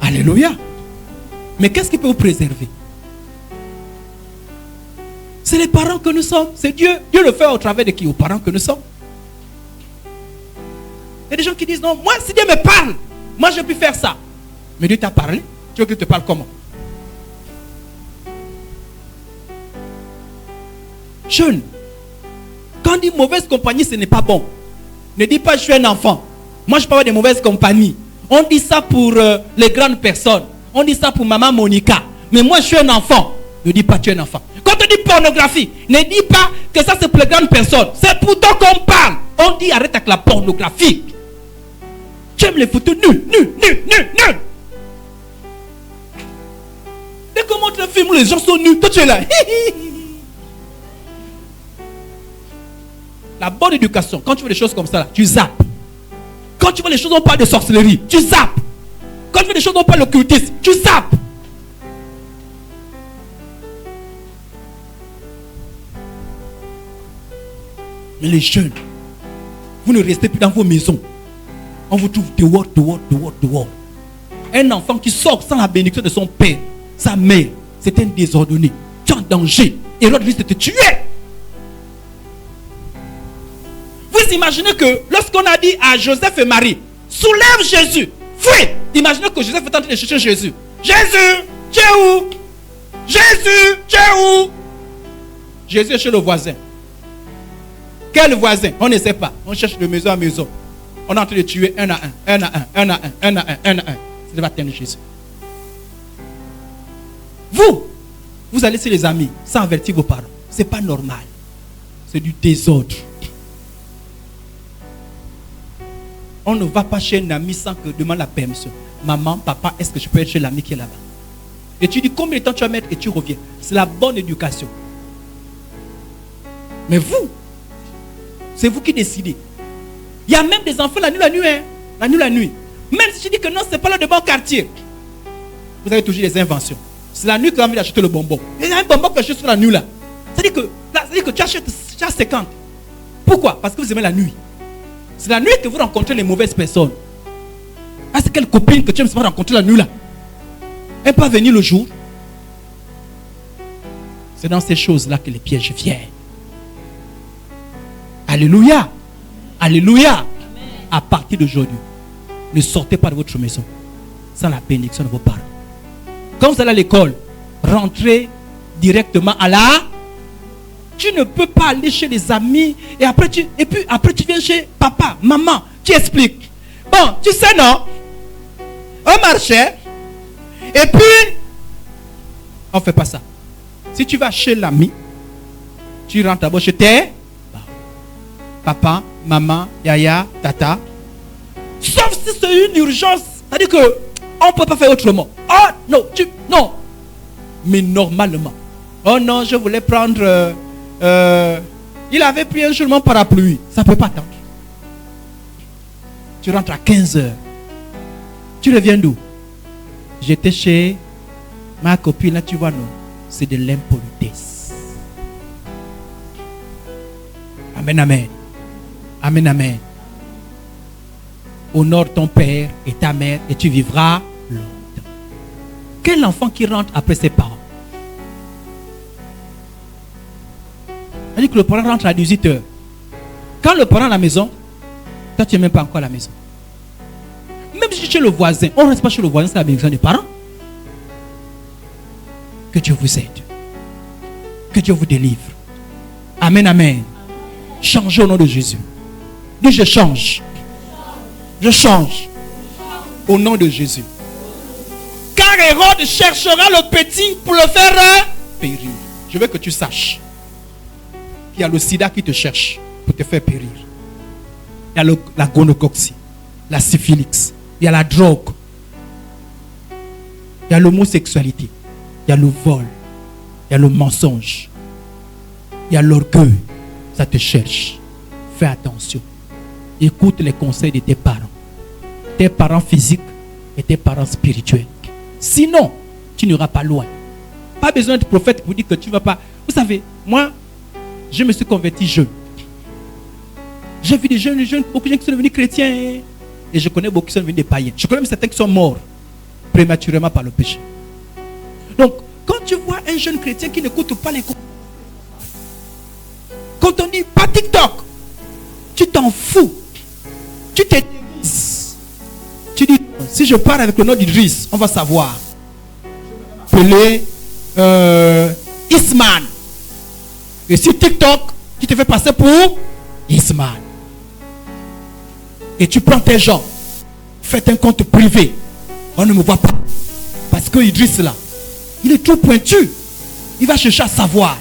Alléluia. Mais qu'est-ce qui peut vous préserver? C'est les parents que nous sommes. C'est Dieu. Dieu le fait au travers de qui? Aux parents que nous sommes. Il y a des gens qui disent non, moi si Dieu me parle, moi je peux faire ça. Mais Dieu t'a parlé. Tu veux qu'il te parle comment? Jeune, quand on dit mauvaise compagnie, ce n'est pas bon. Ne dis pas je suis un enfant. Moi je parle de mauvaise compagnie. On dit ça pour les grandes personnes. On dit ça pour maman Monica. Mais moi je suis un enfant. Ne dis pas tu es un enfant. Quand on dit pornographie, ne dis pas que ça c'est pour les grandes personnes. C'est pour toi qu'on parle. On dit arrête avec la pornographie. Tu aimes les photos nues. Dès qu'on montre un film où les gens sont nus, toi tu es là. La bonne éducation, quand tu vois des choses comme ça, là, tu zappes. Quand tu vois les choses où on parle de sorcellerie, tu zappes. Quand tu vois des choses où on parle d'occultisme, tu zappes. Mais les jeunes, vous ne restez plus dans vos maisons. On vous trouve dehors. Un enfant qui sort sans la bénédiction de son père, sa mère, c'est un désordonné. Tu es en danger. Et l'autre risque de te tuer. Vous imaginez que lorsqu'on a dit à Joseph et Marie, soulève Jésus, fuis. Imaginez que Joseph est en train de chercher Jésus. Jésus, tu es où? Jésus, tu es où? Jésus est chez le voisin. Quel voisin? On ne sait pas. On cherche de maison à maison. On est en train de tuer un à un. Ça va atteindre Jésus. Vous allez chez les amis sans avertir vos parents. Ce n'est pas normal. C'est du désordre. On ne va pas chez un ami sans que demande la permission. Maman, papa, est-ce que je peux être chez l'ami qui est là-bas? Et tu dis combien de temps tu vas mettre et tu reviens. C'est la bonne éducation. Mais vous, c'est vous qui décidez. Il y a même des enfants la nuit. Hein? La nuit. Même si tu dis que non, ce n'est pas là de bon quartier. Vous avez toujours des inventions. C'est la nuit que vous avez envie d'acheter le bonbon. Il y a un bonbon que j'achète sur la nuit là. C'est-à-dire que tu achètes 50. Pourquoi? Parce que vous aimez la nuit. C'est la nuit que vous rencontrez les mauvaises personnes. Ah, c'est quelle copine que tu aimes rencontrer la nuit là? Elle peut venir le jour. C'est dans ces choses-là que les pièges viennent. Alléluia. Alléluia. Amen. À partir d'aujourd'hui, ne sortez pas de votre maison. sans la bénédiction de vos parents. Quand vous allez à l'école, rentrez directement à la... Tu ne peux pas aller chez les amis et après tu viens chez papa, maman, tu expliques. Bon, tu sais non, on marchait et puis on ne fait pas ça. Si tu vas chez l'ami, tu rentres d'abord chez tes papa, maman, yaya, tata. Sauf si c'est une urgence. C'est-à-dire qu'on ne peut pas faire autrement. Oh non, non. Mais normalement. Oh non, je voulais prendre... il avait pris un jour mon parapluie. Ça ne peut pas attendre. Tu rentres à 15h. Tu reviens d'où? J'étais chez ma copine. Là, tu vois, non. C'est de l'impolitesse. Amen, amen. Amen, amen. Honore ton père et ta mère et tu vivras longtemps. Quel enfant qui rentre après ses parents? On dit que le parent rentre à 18h. Quand le parent est à la maison, toi tu n'es même pas encore à la maison. Même si chez le voisin, on ne reste pas chez le voisin, c'est la bénédiction des parents. Que Dieu vous aide. Que Dieu vous délivre. Amen, amen. Changez au nom de Jésus. Dis je change. Je change. Au nom de Jésus. Car Hérode cherchera le petit pour le faire périr. Je veux que tu saches. Il y a le sida qui te cherche pour te faire périr. Il y a la gonocoxie, la syphilis, il y a la drogue, il y a l'homosexualité, il y a le vol, il y a le mensonge, il y a l'orgueil. Ça te cherche. Fais attention. Écoute les conseils de tes parents physiques et tes parents spirituels. Sinon, tu n'iras pas loin. Pas besoin de prophète pour dire que tu ne vas pas. Vous savez, moi, je me suis converti jeune. J'ai vu des jeunes, beaucoup de gens qui sont devenus chrétiens. Et je connais beaucoup qui sont devenus des païens. Je connais même certains qui sont morts prématurément par le péché. Donc, quand tu vois un jeune chrétien qui n'écoute pas les conseils, quand on dit pas TikTok, tu t'en fous. Tu te déguises. Tu dis, si je pars avec le nom d'Idriss, on va savoir. Pelé, Isman. Et sur TikTok, tu te fais passer pour Isman. Et tu prends tes gens. Faites un compte privé. On ne me voit pas. Parce que Idriss là, il est trop pointu. Il va chercher à savoir.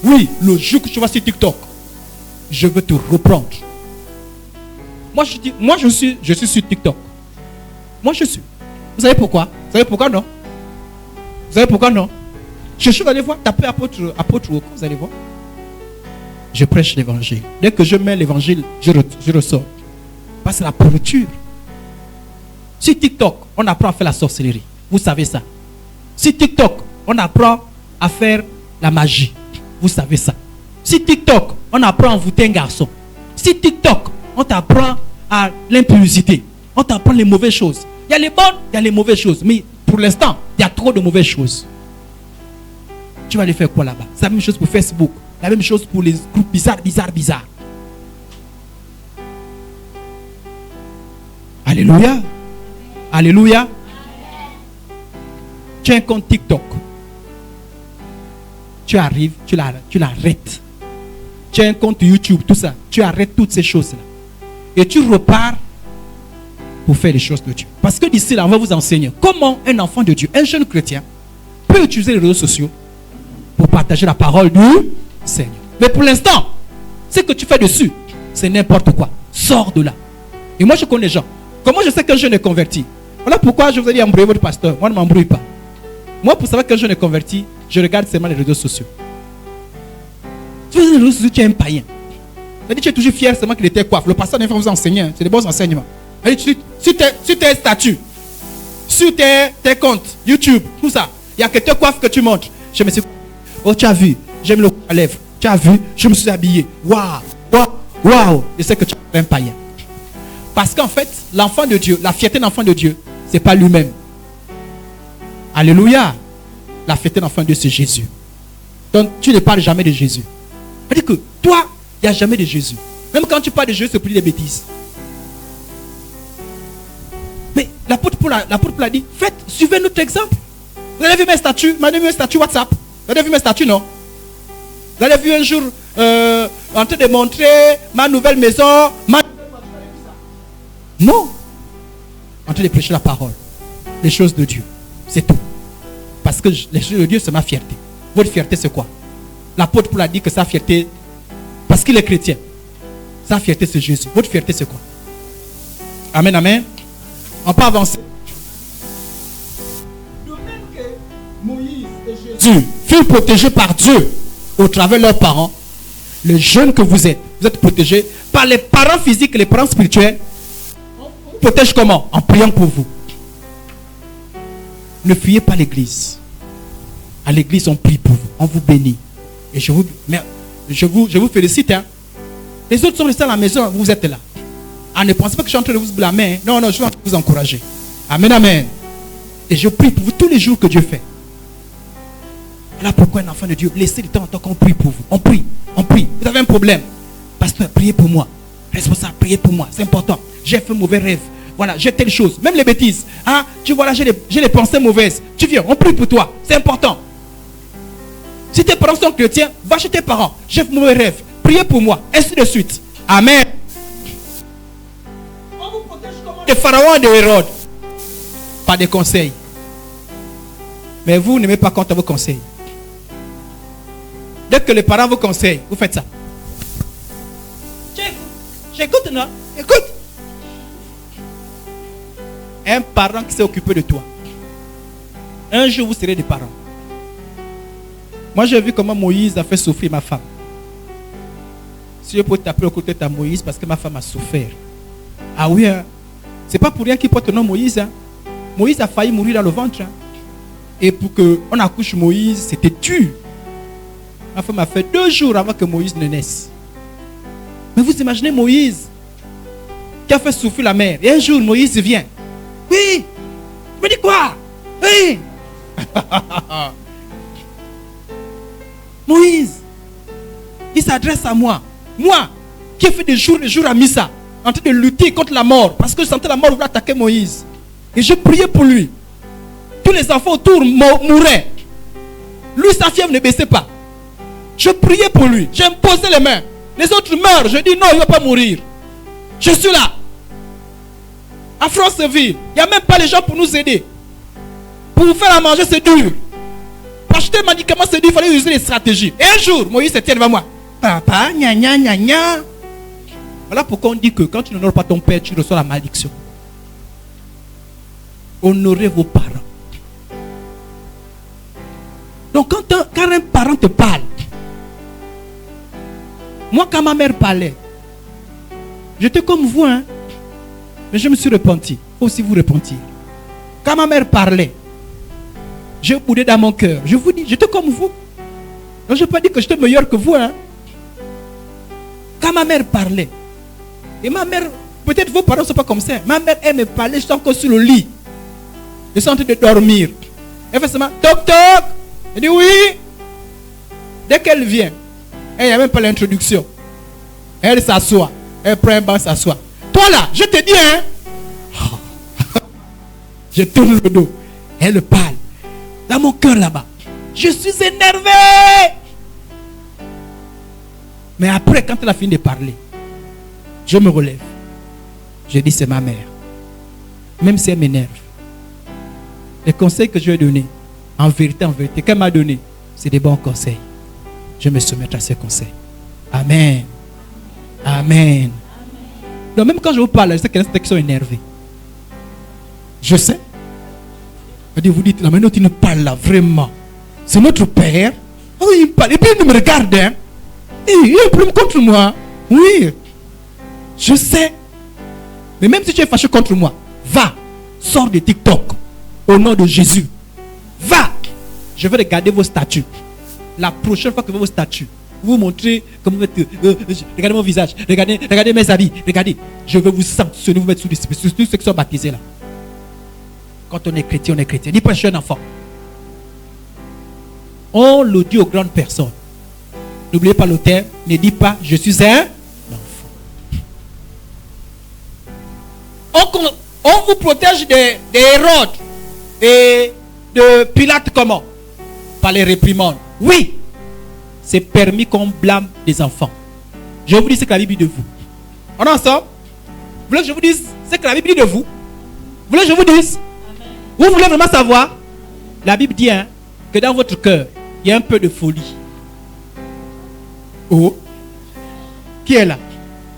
Oui, le jour que tu vas sur TikTok, je veux te reprendre. Moi, je suis sur TikTok. Moi, je suis. Vous savez pourquoi? Vous savez pourquoi non? Vous savez pourquoi non? Je suis allé voir, tapez apôtre Woko, vous allez voir. Je prêche l'évangile. Dès que je mets l'évangile, je ressors. Parce que c'est la pourriture. Sur TikTok, on apprend à faire la sorcellerie. Vous savez ça. Sur TikTok, on apprend à faire la magie. Vous savez ça. Sur TikTok, on apprend à envoûter un garçon. Sur TikTok, on t'apprend à l'impudicité. On t'apprend les mauvaises choses. Il y a les bonnes, il y a les mauvaises choses. Mais pour l'instant, il y a trop de mauvaises choses. Tu vas aller faire quoi là-bas? C'est la même chose pour Facebook. La même chose pour les groupes bizarres. Alléluia. Alléluia. Tu as un compte TikTok. Tu arrives, tu l'arrêtes. Tu as un compte YouTube, tout ça. Tu arrêtes toutes ces choses-là. Et tu repars pour faire les choses de Dieu. Parce que d'ici là, on va vous enseigner comment un enfant de Dieu, un jeune chrétien, peut utiliser les réseaux sociaux pour partager la parole du Seigneur. Mais pour l'instant, ce que tu fais dessus, c'est n'importe quoi. Sors de là. Et moi, je connais les gens. Comment je sais qu'un jeune est converti? Voilà pourquoi je vous ai dit embrouiller votre pasteur. Moi, ne m'embrouille pas. Moi, pour savoir qu'un jeune est converti, je regarde seulement les réseaux sociaux. Tu fais les réseaux sociaux, tu es un païen. C'est-à-dire tu es toujours fier seulement qu'il était coiffe. Le pasteur n'est pas vous enseigner. C'est des bons enseignements. Sur tes statuts, sur tes comptes, YouTube, tout ça, il n'y a que tes coiffes que tu montres. Je me suis dit, oh, tu as vu, j'aime le coup à lèvres. Tu as vu, je me suis habillé. Waouh. Je sais que tu es un païen. Parce qu'en fait, l'enfant de Dieu, la fierté d'enfant de Dieu, ce n'est pas lui-même. Alléluia. La fierté d'enfant de Dieu, c'est Jésus. Donc, tu ne parles jamais de Jésus. C'est-à-dire que toi, il n'y a jamais de Jésus. Même quand tu parles de Jésus, c'est pour dire des bêtises. Mais l'apôtre Paul L'apôtre a dit, suivez notre exemple. Vous avez vu mes statuts, WhatsApp. Vous avez vu mes statuts, non? Vous avez vu un jour en train de montrer ma nouvelle maison. Non. En train de prêcher la parole. Les choses de Dieu. C'est tout. Parce que les choses de Dieu, c'est ma fierté. Votre fierté, c'est quoi? L'apôtre Paul a dit que sa fierté, parce qu'il est chrétien, sa fierté, c'est Jésus. Votre fierté, c'est quoi? Amen, amen. On peut avancer. De même que Moïse et Jésus furent protégés par Dieu au travers de leurs parents, les jeunes que vous êtes protégés par les parents physiques et les parents spirituels. On vous protège comment? En priant pour vous. Ne fuyez pas l'église. À l'église, on prie pour vous. On vous bénit. Et je vous félicite. Hein. Les autres sont restés à la maison. Vous êtes là. Ah, ne pensez pas que je suis en train de vous blâmer. Hein. Non, je vais vous encourager. Amen, amen. Et je prie pour vous tous les jours que Dieu fait. Voilà pourquoi un enfant de Dieu, laissez le temps en temps qu'on prie pour vous. On prie. Vous avez un problème. Pasteur, priez pour moi. Responsable, priez pour moi. C'est important. J'ai fait un mauvais rêve. Voilà, j'ai telle chose. Même les bêtises. Ah, tu vois là, j'ai les pensées mauvaises. Tu viens, on prie pour toi. C'est important. Si tes parents sont chrétiens, va chez tes parents. J'ai fait un mauvais rêve. Priez pour moi. Ainsi de suite. Amen. On vous protège comment? Des pharaons et de Hérode. Pas des conseils. Mais vous n'aimez pas quand on vous conseille. Dès que les parents vous conseillent, vous faites ça. J'écoute, non? Écoute. Un parent qui s'est occupé de toi. Un jour, vous serez des parents. Moi, j'ai vu comment Moïse a fait souffrir ma femme. Si je peux t'appeler au côté de ta Moïse, parce que ma femme a souffert. Ah oui, hein? C'est pas pour rien qu'il porte le nom Moïse. Hein? Moïse a failli mourir dans le ventre. Hein? Et pour qu'on accouche Moïse, c'était dur. Ma femme a fait 2 jours avant que Moïse ne naisse. Mais vous imaginez Moïse qui a fait souffrir la mère. Et un jour, Moïse vient. Oui. Tu me dis quoi? Oui. Moïse, il s'adresse à moi. Moi, qui ai fait des jours à Missa, en train de lutter contre la mort. Parce que je sentais la mort vouloir attaquer Moïse. Et je priais pour lui. Tous les enfants autour mouraient. Lui, sa fièvre ne baissait pas. Je priais pour lui. J'ai imposé les mains. Les autres meurent. Je dis non, il ne va pas mourir. Je suis là. À Franceville, il n'y a même pas les gens pour nous aider. Pour vous faire à manger, c'est dur. Pour acheter des médicaments, c'est dur. Il fallait user des stratégies. Et un jour, Moïse se tient devant moi. Papa, gna gna gna gna. Voilà pourquoi on dit que quand tu n'honores pas ton père, tu reçois la malédiction. Honorez vos parents. Donc quand un parent te parle, moi quand ma mère parlait, j'étais comme vous, hein. Mais je me suis repenti. Il faut aussi vous repentir. Quand ma mère parlait, j'ai boudé dans mon cœur. Je vous dis, j'étais comme vous. Donc je n'ai pas dit que j'étais meilleur que vous. Hein. Quand ma mère parlait, et ma mère, peut-être vos parents ne sont pas comme ça. Ma mère, elle me parlait, je suis encore sur le lit. Je suis en train de dormir. Elle fait seulement, toc toc. Elle dit oui. Dès qu'elle vient, elle n'y a même pas l'introduction. Elle s'assoit. Elle prend un banc, s'assoit. Toi là, je te dis, hein. Je tourne le dos. Elle parle. Dans mon cœur là-bas. Je suis énervé. Mais après, quand elle a fini de parler, je me relève. Je dis, c'est ma mère. Même si elle m'énerve. Les conseils que je lui ai donnés, en vérité, qu'elle m'a donné, c'est des bons conseils. Je me soumettrai à ces conseils. Amen. Amen. Donc même quand je vous parle, je sais qu'il y en a qui sont énervés. Je sais. Vous dites, la maintenant tu nous parles là, vraiment. C'est notre père. Ah oui, il parle. Et puis il me regarde. Hein. Et il a un problème contre moi. Oui. Je sais. Mais même si tu es fâché contre moi, va. Sors de TikTok. Au nom de Jésus. Va. Je vais regarder vos statuts. La prochaine fois que je vais vos statuts, vous montrer comment vous êtes. Regardez mon visage. Regardez mes habits. Regardez. Je vais vous sanctionner, vous mettre sous discipline. Tous ceux qui sont baptisés là. Quand on est chrétien, on est chrétien. Dis pas je suis un enfant. On le dit aux grandes personnes. N'oubliez pas le terme. Ne dis pas je suis un enfant. On vous protège des Hérodes et de Pilate comment? Par les réprimandes. Oui, c'est permis qu'on blâme les enfants. Je vous dis ce que la Bible dit de vous. On est ensemble? Vous voulez que je vous dise ce que la Bible dit de vous? Vous voulez que je vous dise? Vous voulez vraiment savoir? La Bible dit que dans votre cœur, il y a un peu de folie. Oh. Qui est là?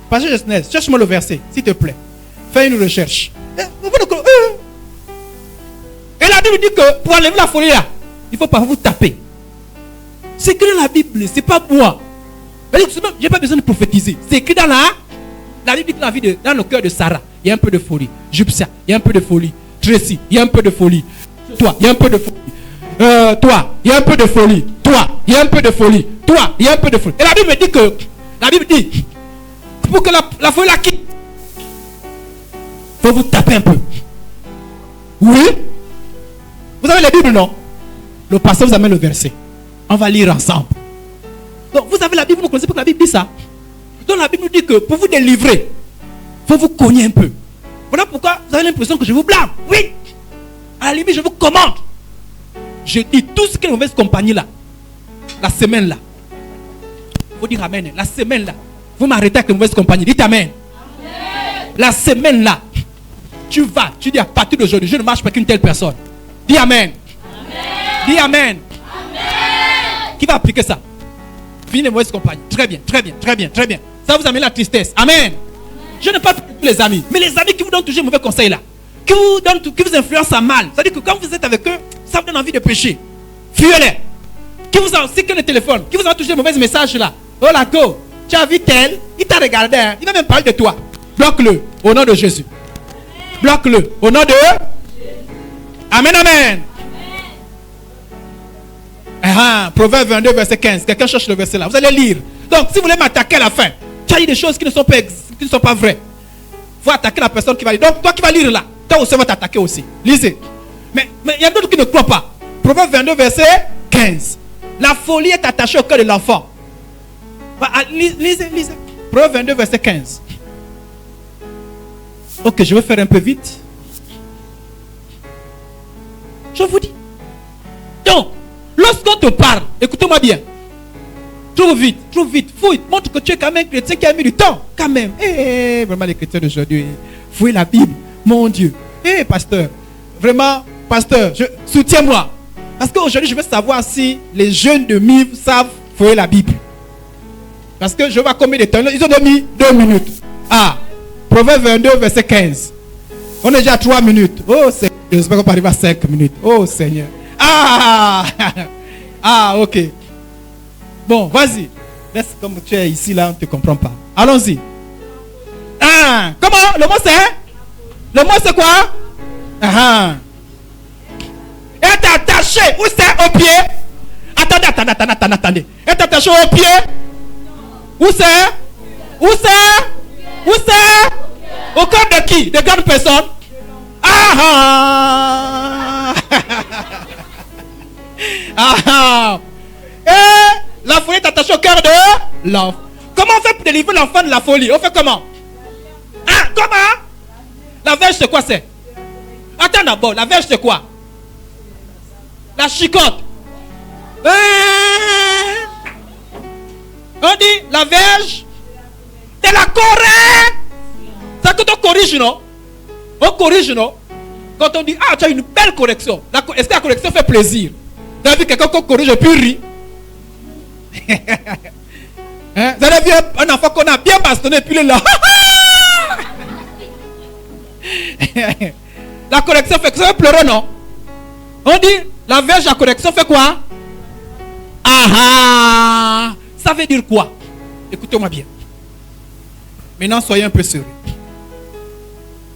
Pasteur Genèse, cherche-moi le verset, s'il te plaît. Fais une recherche. Et la Bible dit que pour enlever la folie là, il faut pas vous taper. C'est écrit dans la Bible, c'est pas moi. Je n'ai pas besoin de prophétiser. C'est écrit dans la Bible dit que dans le cœur de Sarah, il y a un peu de folie. Jupsia, il y a un peu de folie. Tracy, il y a un peu de folie. Toi, il y a un peu de folie. Toi, il y a un peu de folie. Toi, il y a un peu de folie. Toi, il y a un peu de folie. Et la Bible dit que, pour que la folie la quitte, il faut vous taper un peu. Oui? Vous avez la Bible, non? Le pasteur vous amène le verset. On va lire ensemble. Donc, vous avez la Bible, vous ne connaissez pas que la Bible dit ça. Donc, la Bible nous dit que pour vous délivrer, il faut vous cogner un peu. Voilà pourquoi vous avez l'impression que je vous blâme. Oui. À la limite, je vous commande. Je dis tout ce qui est mauvaise compagnie là. La semaine là. Il faut dire amen. La semaine là. Vous m'arrêtez avec les mauvaises compagnies. Dites amen. Amen. La semaine là. Tu dis à partir d'aujourd'hui, je ne marche pas avec une telle personne. Dis amen. Amen. Dis amen. Amen. Qui va appliquer ça? Fini les mauvaises compagnies. Très bien, très bien, très bien, très bien. Ça vous amène la tristesse. Amen. Amen. Je ne parle pas de tous les amis. Mais les amis qui vous donnent toujours mauvais conseils là. Qui vous influencent à mal. C'est-à-dire que quand vous êtes avec eux, ça vous donne envie de pécher. Fuyez-les. Qui vous en c'est que le téléphone. Qui vous a touché de mauvais messages là. Oh la go. Tu as vu tel. Il t'a regardé. Hein. Il va même parler de toi. Bloque-le au nom de Jésus. Bloque-le au nom de Jésus. Amen, amen. Proverbe 22, verset 15. Quelqu'un cherche le verset là. Vous allez lire. Donc, si vous voulez m'attaquer à la fin, tu as dit des choses qui ne sont pas vraies. Il faut attaquer la personne qui va lire. Donc, toi qui vas lire là, toi aussi va t'attaquer aussi. Lisez. Mais il y a d'autres qui ne croient pas. Proverbe 22, verset 15. La folie est attachée au cœur de l'enfant. Lisez. Proverbe 22, verset 15. Ok, je vais faire un peu vite. Je vous dis. Donc, lorsqu'on te parle, écoutez-moi bien. Trop vite. Fouille. Montre que tu es quand même un chrétien qui a mis du temps. Quand même. Vraiment, les chrétiens d'aujourd'hui. Fouille la Bible. Mon Dieu. Pasteur. Vraiment, pasteur, soutiens-moi. Parce qu'aujourd'hui, je veux savoir si les jeunes de MIV savent fouiller la Bible. Parce que je vois combien de temps. Ils ont mis 2 minutes. Proverbe 22, verset 15. On est déjà à 3 minutes. Oh Seigneur. J'espère qu'on peut arriver à 5 minutes. Oh Seigneur. Ok. Bon, vas-y. Laisse comme tu es ici, là, on ne te comprend pas. Allons-y. Comment? Le mot c'est? Le mot c'est quoi? Être attaché. Où c'est? Au pied? Attendez. Être attaché au pied? Où c'est? Au corps de qui? De grandes personnes? Et la folie est attachée au cœur de l'enfant. Comment on fait pour délivrer l'enfant de la folie? On fait comment? Comment? La verge c'est quoi c'est? Attends d'abord, la verge c'est quoi? La chicotte. On dit la verge de la correction. C'est que on corrige, non? On corrige, non? Quand on dit, tu as une belle correction. Est-ce que la correction fait plaisir? Vous avez vu quelqu'un qu'on corrige et puis rit? Vous avez vu un enfant qu'on a bien bastonné et puis il est là. La correction fait que ça va pleurer, non? On dit, la verge à correction fait quoi? Ça veut dire quoi? Écoutez-moi bien. Maintenant, soyez un peu sérieux.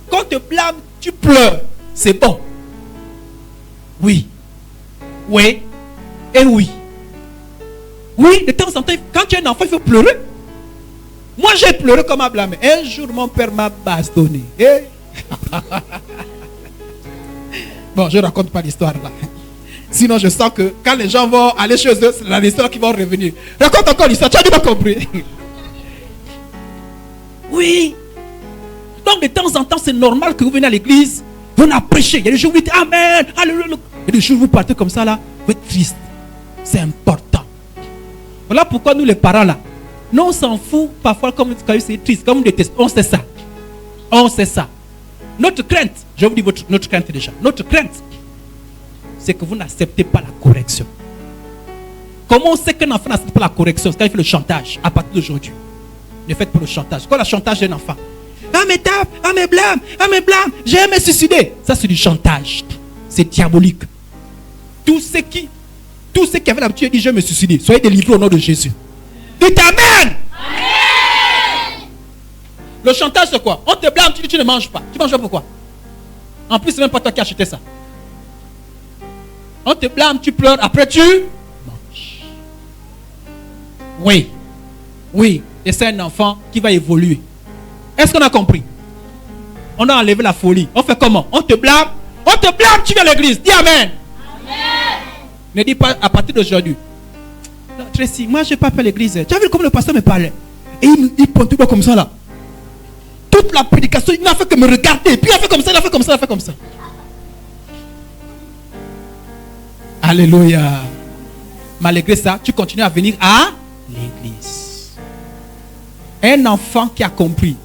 Quand on te blâme, tu pleures. C'est bon. Oui. Et oui. Oui, de temps en temps, quand tu es un enfant, il faut pleurer. Moi, j'ai pleuré comme un blâmé. Un jour, mon père m'a bastonné. Bon, je ne raconte pas l'histoire là. Sinon, je sens que quand les gens vont aller chez eux, c'est l'histoire qui va revenir. Raconte encore l'histoire, tu as bien compris. Oui. Donc de temps en temps, c'est normal que vous venez à l'église, vous venez à prêcher. Il y a des jours où vous dites Amen, Alléluia. Il y a des jours où vous partez comme ça là, vous êtes triste. C'est important. Voilà pourquoi nous les parents là, nous on s'en fout parfois comme quand c'est triste, comme on déteste. On sait ça. On sait ça. Notre crainte, je vous dis notre crainte déjà. Notre crainte, c'est que vous n'acceptez pas la correction. Comment on sait qu'un enfant n'accepte pas la correction? C'est quand il fait le chantage. À partir d'aujourd'hui, ne faites pas le chantage. Quoi le chantage d'un enfant? Ah mais tape, ah mais blâme, j'ai aimé suicider. Ça c'est du chantage. C'est diabolique. Tous ceux qui avaient l'habitude de dire je vais me suicider, soyez délivrés au nom de Jésus. Dites Amen. Le chantage c'est quoi? On te blâme, tu dis tu ne manges pas. Tu manges pas pourquoi? En plus c'est même pas toi qui as acheté ça. On te blâme, tu pleures, après tu manges. Oui. Et c'est un enfant qui va évoluer. Est-ce qu'on a compris? On a enlevé la folie. On fait comment? On te blâme, tu viens à l'église. Dis Amen. Ne dis pas à partir d'aujourd'hui. Tracy, moi je n'ai pas fait l'église. Tu as vu comment le pasteur me parlait? Et il pointe tout comme ça là. Toute la prédication, il n'a fait que me regarder. Puis il a fait comme ça, il a fait comme ça. Alléluia. Malgré ça, tu continues à venir à l'église. Un enfant qui a compris,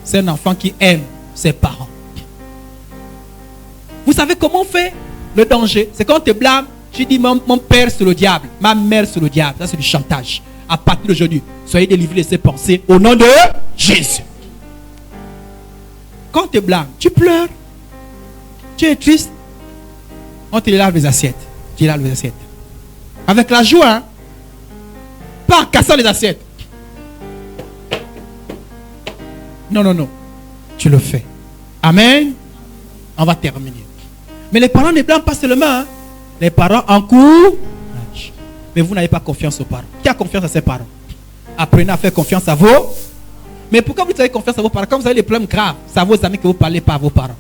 c'est un enfant qui aime ses parents. Vous savez comment on fait le danger? C'est quand on te blâme, tu dis mon père c'est le diable, ma mère c'est le diable. Ça c'est du chantage. À partir d'aujourd'hui, soyez délivrés de ces pensées au nom de Jésus. Quand on te blâme, tu pleures, tu es triste, on te lave les assiettes. Tu laves les assiettes. Avec la joie, hein? Pas en cassant les assiettes. Non. Tu le fais. Amen. On va terminer. Mais les parents ne blâment pas seulement. Hein? Les parents encouragent. Mais vous n'avez pas confiance aux parents. Qui a confiance à ses parents? Apprenez à faire confiance à vos. Mais pourquoi vous avez confiance à vos parents? Quand vous avez des problèmes graves, c'est à vos amis que vous parlez, pas à vos parents.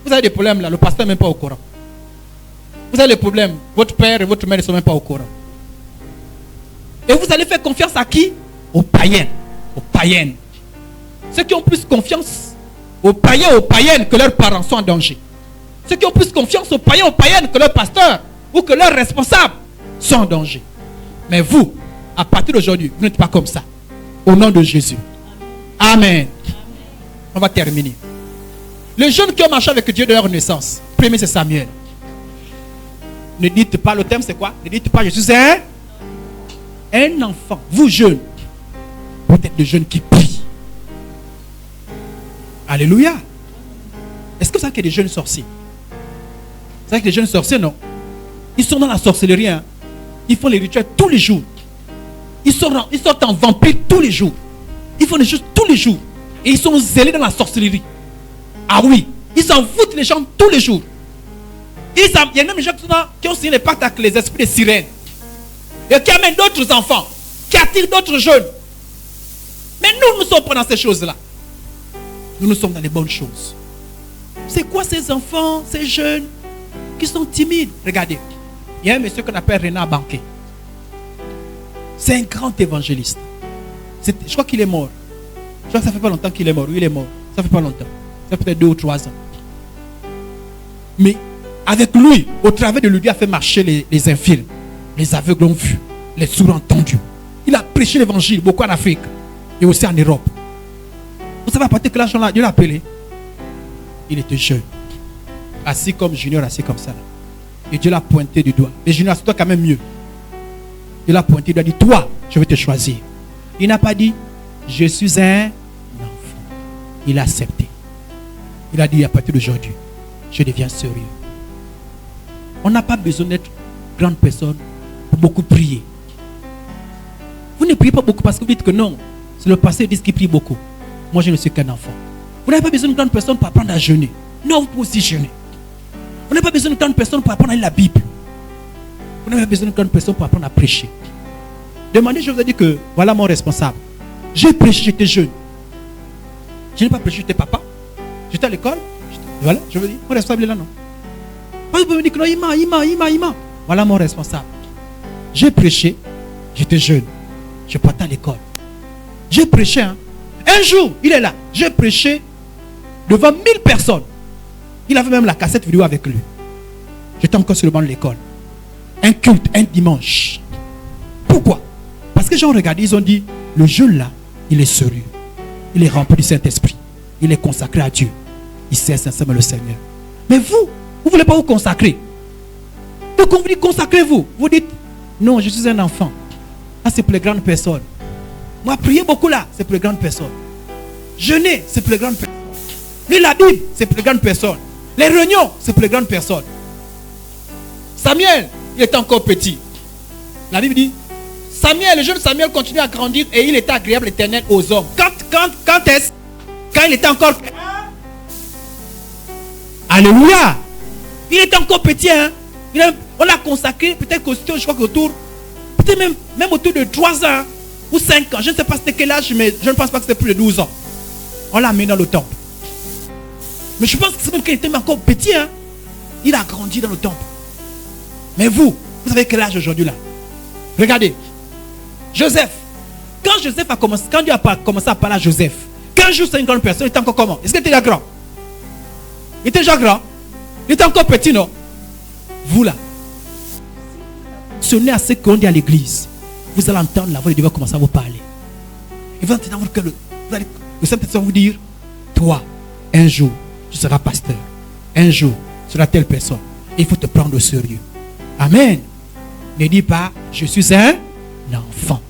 Vous avez des problèmes là, le pasteur n'est même pas au courant. Vous avez des problèmes, votre père et votre mère ne sont même pas au courant. Et vous allez faire confiance à qui? Aux païens. Aux païennes. Ceux qui ont plus confiance aux païens, aux païennes que leurs parents sont en danger. Ceux qui ont plus confiance aux païens, aux païennes que leurs pasteurs ou que leurs responsables sont en danger. Mais vous, à partir d'aujourd'hui, vous n'êtes pas comme ça. Au nom de Jésus. Amen. On va terminer. Les jeunes qui ont marché avec Dieu de leur naissance, premier c'est Samuel. Ne dites pas, le thème c'est quoi? Ne dites pas je suis un enfant. Vous jeunes, vous êtes des jeunes qui prient. Alléluia. Est-ce que vous savez qu'il y a des jeunes sorciers? Vous savez que les jeunes sorciers, non? Ils sont dans la sorcellerie. Hein? Ils font les rituels tous les jours. Ils sortent en vampire tous les jours. Ils font des choses tous les jours. Et ils sont zélés dans la sorcellerie. Ah oui. Ils en foutent les gens tous les jours. Il y a même des gens qui ont signé les pactes avec les esprits des sirènes. Et qui amènent d'autres enfants. Qui attirent d'autres jeunes. Mais nous ne sommes pas dans ces choses-là. Nous sommes dans les bonnes choses. C'est quoi ces enfants, ces jeunes qui sont timides? Regardez. Il y a un monsieur qu'on appelle Renard Banquet. C'est un grand évangéliste. Je crois qu'il est mort. Je crois que ça fait pas longtemps qu'il est mort. Oui, il est mort. Ça fait pas longtemps. Ça fait peut-être 2 ou 3 ans. Mais avec lui, au travers de lui, il a fait marcher les infirmes. Les aveugles ont vu. Les sourds ont entendu. Il a prêché l'évangile beaucoup en Afrique. Et aussi en Europe. Vous savez à partir de quel âge Dieu l'a appelé? Il était jeune. Assis comme Junior, assis comme ça. Et Dieu l'a pointé du doigt. Mais Junior, c'est toi quand même mieux. Il a pointé, il a dit, toi, je vais te choisir. Il n'a pas dit, je suis un enfant. Il a accepté. Il a dit, à partir d'aujourd'hui, je deviens sérieux. On n'a pas besoin d'être grande personne pour beaucoup prier. Vous ne priez pas beaucoup parce que vous dites que non. C'est le pasteur qui dit qu'il prie beaucoup. Moi, je ne suis qu'un enfant. Vous n'avez pas besoin de grande personne pour apprendre à jeûner. Non, vous pouvez aussi jeûner. Vous n'avez pas besoin de grande personne pour apprendre à lire la Bible. Vous n'avez pas besoin de grande personne pour apprendre à prêcher. Demandez, je vous ai dit que voilà mon responsable. J'ai prêché, j'étais jeune. Je n'ai pas prêché, j'étais papa. J'étais à l'école. Voilà, je veux dire, mon responsable est là, non. Vous pouvez me dire que non, il ment. Voilà mon responsable. J'ai prêché, j'étais jeune. Je partais à l'école. J'ai prêché, hein. Un jour, il est là. J'ai prêché devant 1000 personnes. Il avait même la cassette vidéo avec lui. J'étais encore sur le banc de l'école. Un culte, un dimanche. Pourquoi? Parce que les gens ont regardé, ils ont dit, le jeune là, il est sérieux. Il est rempli du Saint-Esprit. Il est consacré à Dieu. Il sait sincèrement le Seigneur. Mais vous ne voulez pas vous consacrer. Donc on vous dit consacrez-vous. Vous dites, non, je suis un enfant. Ah, c'est pour les grandes personnes. Moi, prier beaucoup là, c'est pour les grandes personnes. Jeûner, c'est pour les grandes personnes. Lire la Bible, c'est pour les grandes personnes. Les réunions, c'est pour les grandes personnes. Samuel, il était encore petit. La Bible dit, Samuel, le jeune Samuel continue à grandir et il était agréable à l'Éternel aux hommes. Quand est-ce? Quand il était encore... Alléluia! Il était encore petit, hein? On l'a consacré, peut-être je crois qu'autour, peut-être même autour de 3 ans ou 5 ans. Je ne sais pas c'était quel âge, mais je ne pense pas que c'était plus de 12 ans. On l'a amené dans le temple. Mais je pense que c'est même qu'il était encore petit, hein? Il a grandi dans le temple. Mais vous avez quel âge aujourd'hui là? Regardez. Joseph. Quand Joseph a commencé, quand Dieu a commencé à parler à Joseph, 15 jours c'est une grande personne, il était encore comment? Est-ce qu'il était déjà grand? Il était déjà grand? Il était encore petit, non? Vous là, ce n'est à ce qu'on dit à l'église. Vous allez entendre la voix de Dieu va commencer à vous parler. Il va entendre que le Saint-Esprit va vous dire, toi, un jour, tu seras pasteur. Un jour, tu seras telle personne. Il faut te prendre au sérieux. Amen. Ne dis pas, je suis un enfant.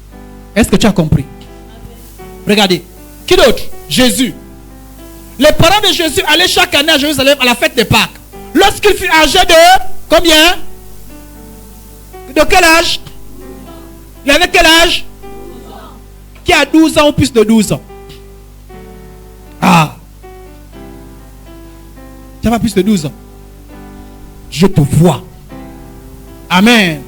Est-ce que tu as compris? Regardez. Qui d'autre? Jésus. Les parents de Jésus allaient chaque année à Jérusalem à la fête des Pâques. Lorsqu'il fut âgé de combien? De quel âge? Il avait quel âge? 12 ans. Qui a 12 ans ou plus de 12 ans? Ah. Tu n'as pas plus de 12 ans. Je te vois. Amen.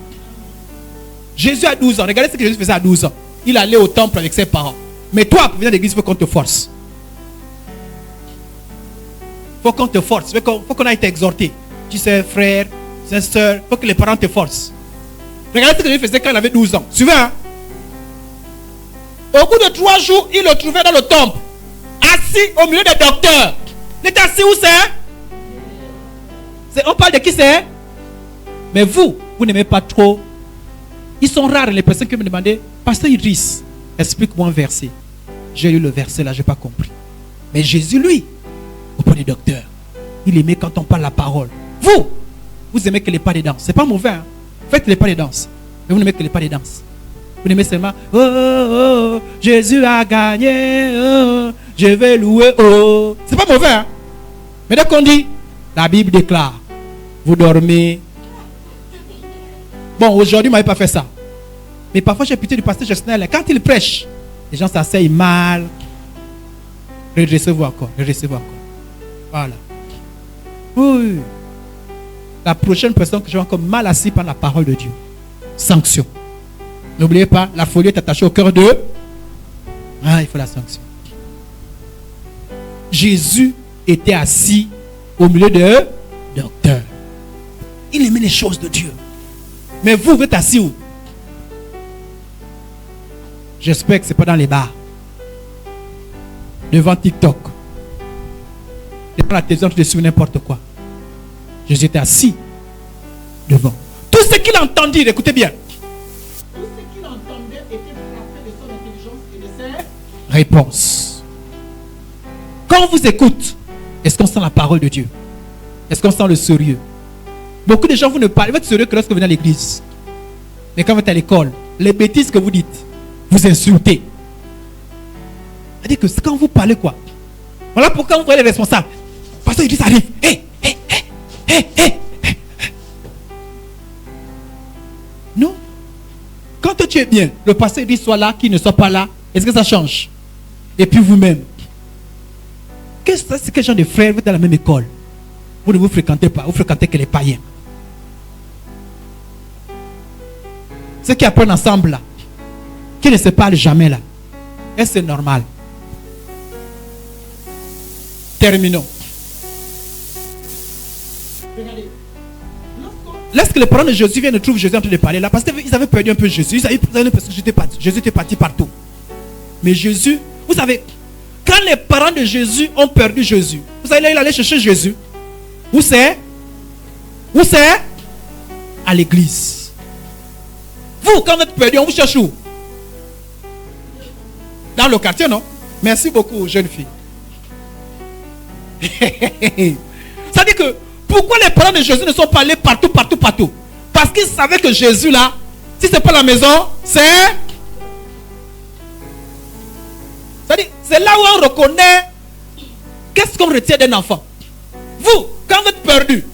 Jésus a 12 ans. Regardez ce que Jésus faisait à 12 ans. Il allait au temple avec ses parents. Mais toi, pour venir à l'église, il faut qu'on te force. Il faut qu'on te force. Il faut qu'on aille t'exhorter. Tu sais, frère, sœur, il faut que les parents te forcent. Regardez ce que Jésus faisait quand il avait 12 ans. Suivez, hein? Au bout de 3 jours, il le trouvait dans le temple. Assis au milieu des docteurs. Il était assis où c'est? On parle de qui c'est? Mais vous n'aimez pas trop. Ils sont rares les personnes qui me demandaient, Pasteur Idriss, explique-moi un verset. J'ai lu le verset là, je n'ai pas compris. Mais Jésus, lui, au point du docteur, il aimait quand on parle la parole. Vous aimez que les pas de danse. C'est pas mauvais, hein? Faites les pas de danse. Mais vous n'aimez que les pas de danse. Vous n'aimez seulement, oh, oh, oh, Jésus a gagné, oh, je vais louer, oh. C'est pas mauvais, hein? Mais dès qu'on dit, la Bible déclare, vous dormez. Bon, aujourd'hui, il ne m'avait pas fait ça. Mais parfois, j'ai pitié du pasteur Gestionnaire. Quand il prêche, les gens s'asseyent mal. Redressez-vous encore. Redressez-vous encore. Voilà. Oui. La prochaine personne que je vois encore mal assis par la parole de Dieu. Sanction. N'oubliez pas, la folie est attachée au cœur de... Ah, il faut la sanction. Jésus était assis au milieu de docteurs. Il aimait les choses de Dieu. Mais vous êtes assis où? J'espère que ce n'est pas dans les bars. Devant TikTok. Devant la télévision, tu te suis n'importe quoi. Jésus était assis devant. Tout ce qu'il entendit, écoutez bien. Tout ce qu'il entendait était frappé de son intelligence et de ses réponses. Quand on vous écoute, est-ce qu'on sent la parole de Dieu? Est-ce qu'on sent le sérieux? Beaucoup de gens, vous ne parlez pas de sérieux que lorsque vous venez à l'église. Mais quand vous êtes à l'école, les bêtises que vous dites, vous insultez. C'est-à-dire que c'est quand vous parlez quoi? Voilà pourquoi vous voyez les responsables. Pasteur Idriss arrive. Hé. Non. Quand tu es bien, le pasteur Idriss soit là, qu'il ne soit pas là, est-ce que ça change? Et puis vous-même. Qu'est-ce que c'est? Quel genre de frères? Vous êtes dans la même école. Vous ne vous fréquentez pas. Vous fréquentez que les païens. Ceux qui apprennent ensemble là, qui ne se parlent jamais là. Est-ce que c'est normal? Terminons. Regardez. Lorsque les parents de Jésus viennent et trouvent Jésus en train de parler là, parce qu'ils avaient perdu un peu Jésus. Ils avaient l'impression que Jésus était parti partout. Mais Jésus, vous savez, quand les parents de Jésus ont perdu Jésus, vous allez aller chercher Jésus. Où c'est? Où c'est? À l'église. Vous, quand vous êtes perdu, on vous cherche où? Dans le quartier, non? Merci beaucoup, jeune fille. Ça dit que pourquoi les parents de Jésus ne sont pas allés partout? Parce qu'ils savaient que Jésus là, si ce n'est pas la maison, c'est là où on reconnaît qu'est-ce qu'on retient d'un enfant. Vous, quand vous êtes perdu,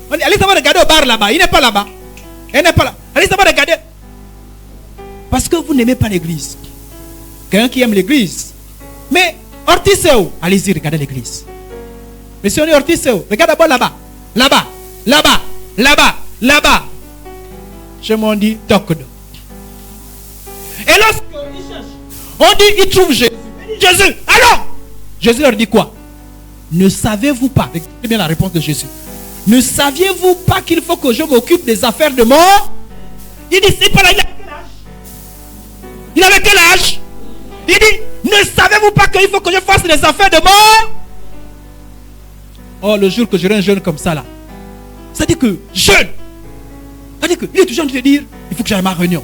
on dit, allez savoir regarder au bar là-bas. Il n'est pas là-bas. Il n'est pas là. Allez savoir regarder. Parce que vous n'aimez pas l'église. Quelqu'un qui aime l'église. Mais Ortiz c'est où? Allez-y, regardez l'église. Monsieur Ortiz c'est où? Regarde d'abord là-bas. Là-bas. Là-bas. Là-bas. Là-bas. Je m'en dis, toc. Et lorsqu'ils cherchent, on dit, ils trouvent Jésus. Jésus, alors Jésus leur dit quoi? Ne savez-vous pas? Écoutez bien la réponse de Jésus. Ne saviez-vous pas qu'il faut que je m'occupe des affaires de mort? Il dit, c'est pas là, il avait quel âge? Il avait quel âge? Il dit, ne savez-vous pas qu'il faut que je fasse les affaires de mort? Oh, le jour que j'aurai un jeune comme ça là, ça dit que jeune, ça dit que il est toujours en train de dire, il faut que j'aille à ma réunion.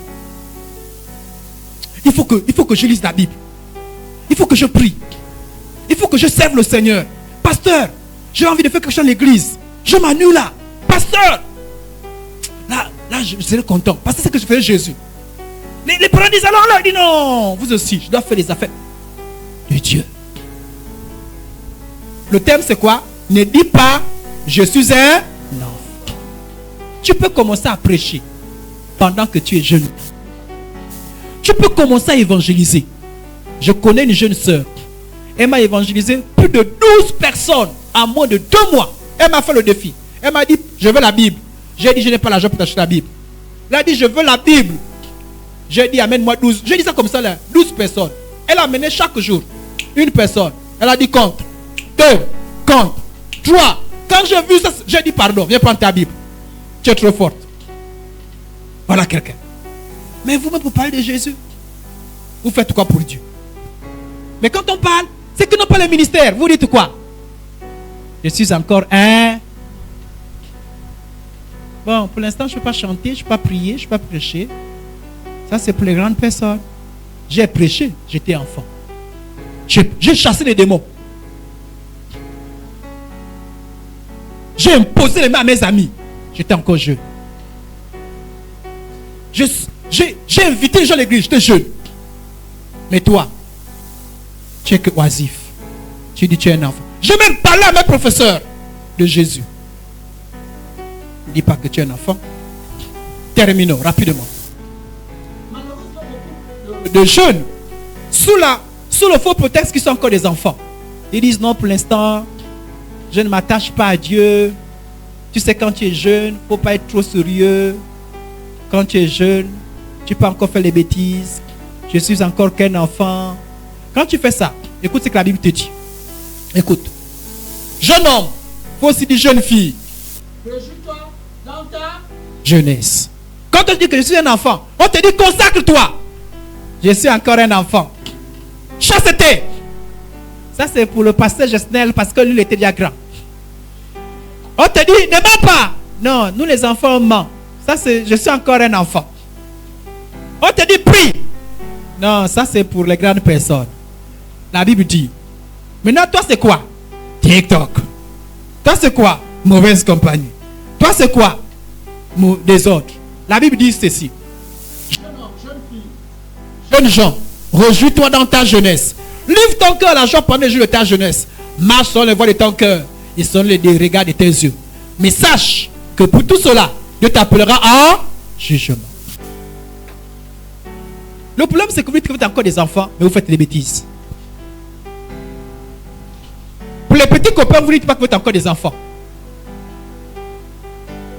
Il faut que je lise la Bible. Il faut que je prie. Il faut que je serve le Seigneur. Pasteur, j'ai envie de faire quelque chose dans l'église. Je m'annule là. Pasteur. Là, je serai content. Parce que c'est ce que je fais Jésus. Les parents disent alors là, il dit non, vous aussi, je dois faire les affaires de Dieu. Le thème c'est quoi? Ne dis pas, je suis un enfant. Tu peux commencer à prêcher pendant que tu es jeune. Tu peux commencer à évangéliser. Je connais une jeune sœur. Elle m'a évangélisé plus de 12 personnes en moins de 2 mois. Elle m'a fait le défi. Elle m'a dit, je veux la Bible. J'ai dit, je n'ai pas l'argent pour t'acheter la Bible. Elle a dit, je veux la Bible. J'ai dit, amène-moi 12. J'ai dit ça comme ça là, 12 personnes. Elle a amené chaque jour une personne. Elle a dit, compte. 2, compte. 3. Quand j'ai vu ça, j'ai dit, pardon, viens prendre ta Bible. Tu es trop forte. Voilà quelqu'un. Mais vous-même, vous parlez de Jésus. Vous faites quoi pour Dieu? Mais quand on parle, c'est que non pas le ministère. Vous dites quoi? Je suis encore un. Bon, pour l'instant, je ne peux pas chanter, je ne peux pas prier, je ne peux pas prêcher. Ça, c'est pour les grandes personnes. J'ai prêché, j'étais enfant. J'ai chassé les démons. J'ai imposé les mains à mes amis. J'étais encore jeune. J'ai invité les gens à l'église, j'étais jeune. Mais toi, tu es que oisif. Tu dis tu es un enfant. J'ai même parlé à mes professeurs de Jésus. Ne dis pas que tu es un enfant. Terminons rapidement. De jeunes, sous le faux prétexte qu'ils sont encore des enfants. Ils disent non, pour l'instant, je ne m'attache pas à Dieu. Tu sais, quand tu es jeune, il ne faut pas être trop sérieux. Quand tu es jeune, tu peux encore faire les bêtises. Je suis encore qu'un enfant. Quand tu fais ça, écoute ce que la Bible te dit. Écoute. Jeune homme, il faut aussi dire jeune fille. Réjouis-toi dans ta jeunesse. Quand on dit que je suis un enfant, on te dit consacre-toi. Je suis encore un enfant. Chasteté. Ça c'est pour le pasteur Gesnel parce que lui il était déjà grand. On te dit ne mens pas. Non, nous les enfants on ment. Ça c'est je suis encore un enfant. On te dit prie. Non, ça c'est pour les grandes personnes. La Bible dit. Maintenant toi c'est quoi? TikTok. Toi c'est quoi? Mauvaise compagnie. Toi c'est quoi? Des autres. La Bible dit ceci. Jeunes gens, réjouis-toi dans ta jeunesse. Livre ton cœur à la joie pendant les jours de ta jeunesse. Marche sur les voies de ton cœur et sur les regards de tes yeux. Mais sache que pour tout cela, Dieu t'appellera en jugement. Le problème, c'est que vous êtes encore des enfants, mais vous faites des bêtises. Pour les petits copains, vous ne dites pas que vous êtes encore des enfants.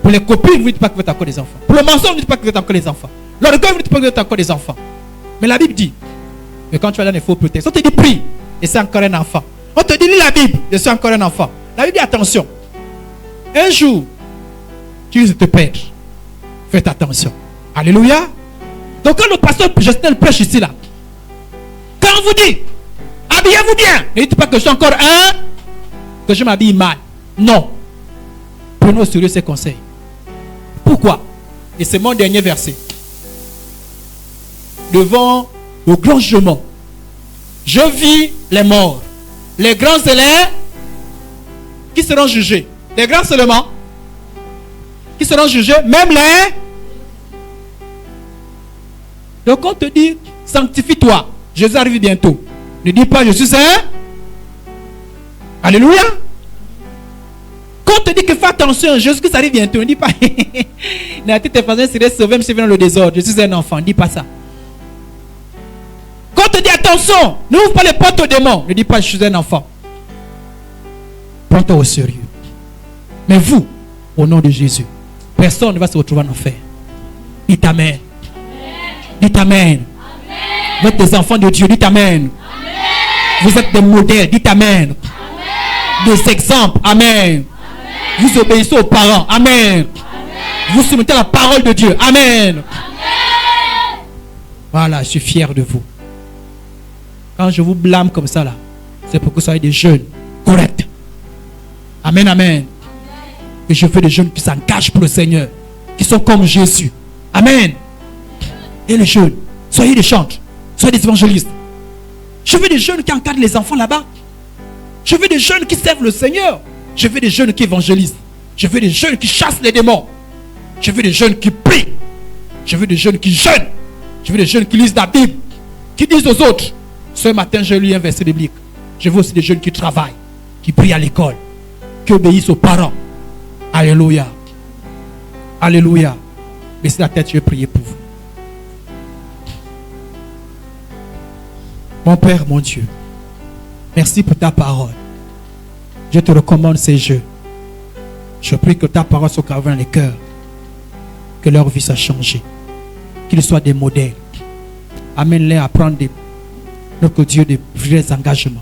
Pour les copines, vous ne dites pas que vous êtes encore des enfants. Pour le mensonge, vous ne dites pas que vous êtes encore des enfants. L'orgueil, vous ne dites pas que vous êtes encore des enfants. Mais la Bible dit que quand tu vas dans les faux prétextes, on te dit prie, et c'est encore un enfant. On te dit lis la Bible, et c'est encore un enfant. La Bible dit attention. Un jour, tu risques de te perdre. Faites attention. Alléluia. Donc quand le pasteur Gesnel prêche ici là, quand on vous dit Habillez-vous bien. Ne dites pas que je suis encore que je m'habille mal. Non. Prenez au sérieux ces conseils. Pourquoi? Et c'est mon dernier verset. Devant le grand jugement, je vis les morts, les grands et les qui seront jugés. Les grands seulement qui seront jugés, même les. Donc on te dit, sanctifie-toi. Jésus arrive bientôt. Ne dis pas, je suis un. Alléluia. Quand on te dit que fais attention, Jésus-Christ arrive bientôt. Ne dis pas, la tête est facile, serait sauvé, même si dans le désordre. Je suis un enfant. Ne dis pas ça. Quand on te dit attention, n'ouvre pas les portes aux démons. Ne dis pas, je suis un enfant. Prends-toi au sérieux. Mais vous, au nom de Jésus, personne ne va se retrouver en enfer. Dites Amen. Dites Amen. Vous êtes des enfants de Dieu. Dites Amen. Vous êtes des modèles. Dites Amen. Des exemples. Amen. Vous obéissez aux parents. Amen. Vous soumettez à la parole de Dieu. Amen. Voilà, je suis fier de vous. Quand je vous blâme comme ça là, c'est pour que vous soyez des jeunes corrects. Amen, amen. Et je veux des jeunes qui s'engagent pour le Seigneur, qui sont comme Jésus. Amen. Et les jeunes, soyez des chantres, soyez des évangélistes. Je veux des jeunes qui encadrent les enfants là-bas. Je veux des jeunes qui servent le Seigneur. Je veux des jeunes qui évangélisent. Je veux des jeunes qui chassent les démons. Je veux des jeunes qui prient. Je veux des jeunes qui jeûnent. Je veux des jeunes qui lisent la Bible, qui disent aux autres. Ce matin, j'ai lu un verset biblique. Je veux aussi des jeunes qui travaillent, qui prient à l'école, qui obéissent aux parents. Alléluia. Alléluia. Baissez la tête, je vais prier pour vous. Mon Père, mon Dieu, merci pour ta parole. Je te recommande ces jeux. Je prie que ta parole soit gravée dans les cœurs, que leur vie soit changée, qu'ils soient des modèles. Amène-les à prendre notre Dieu de vrais engagements.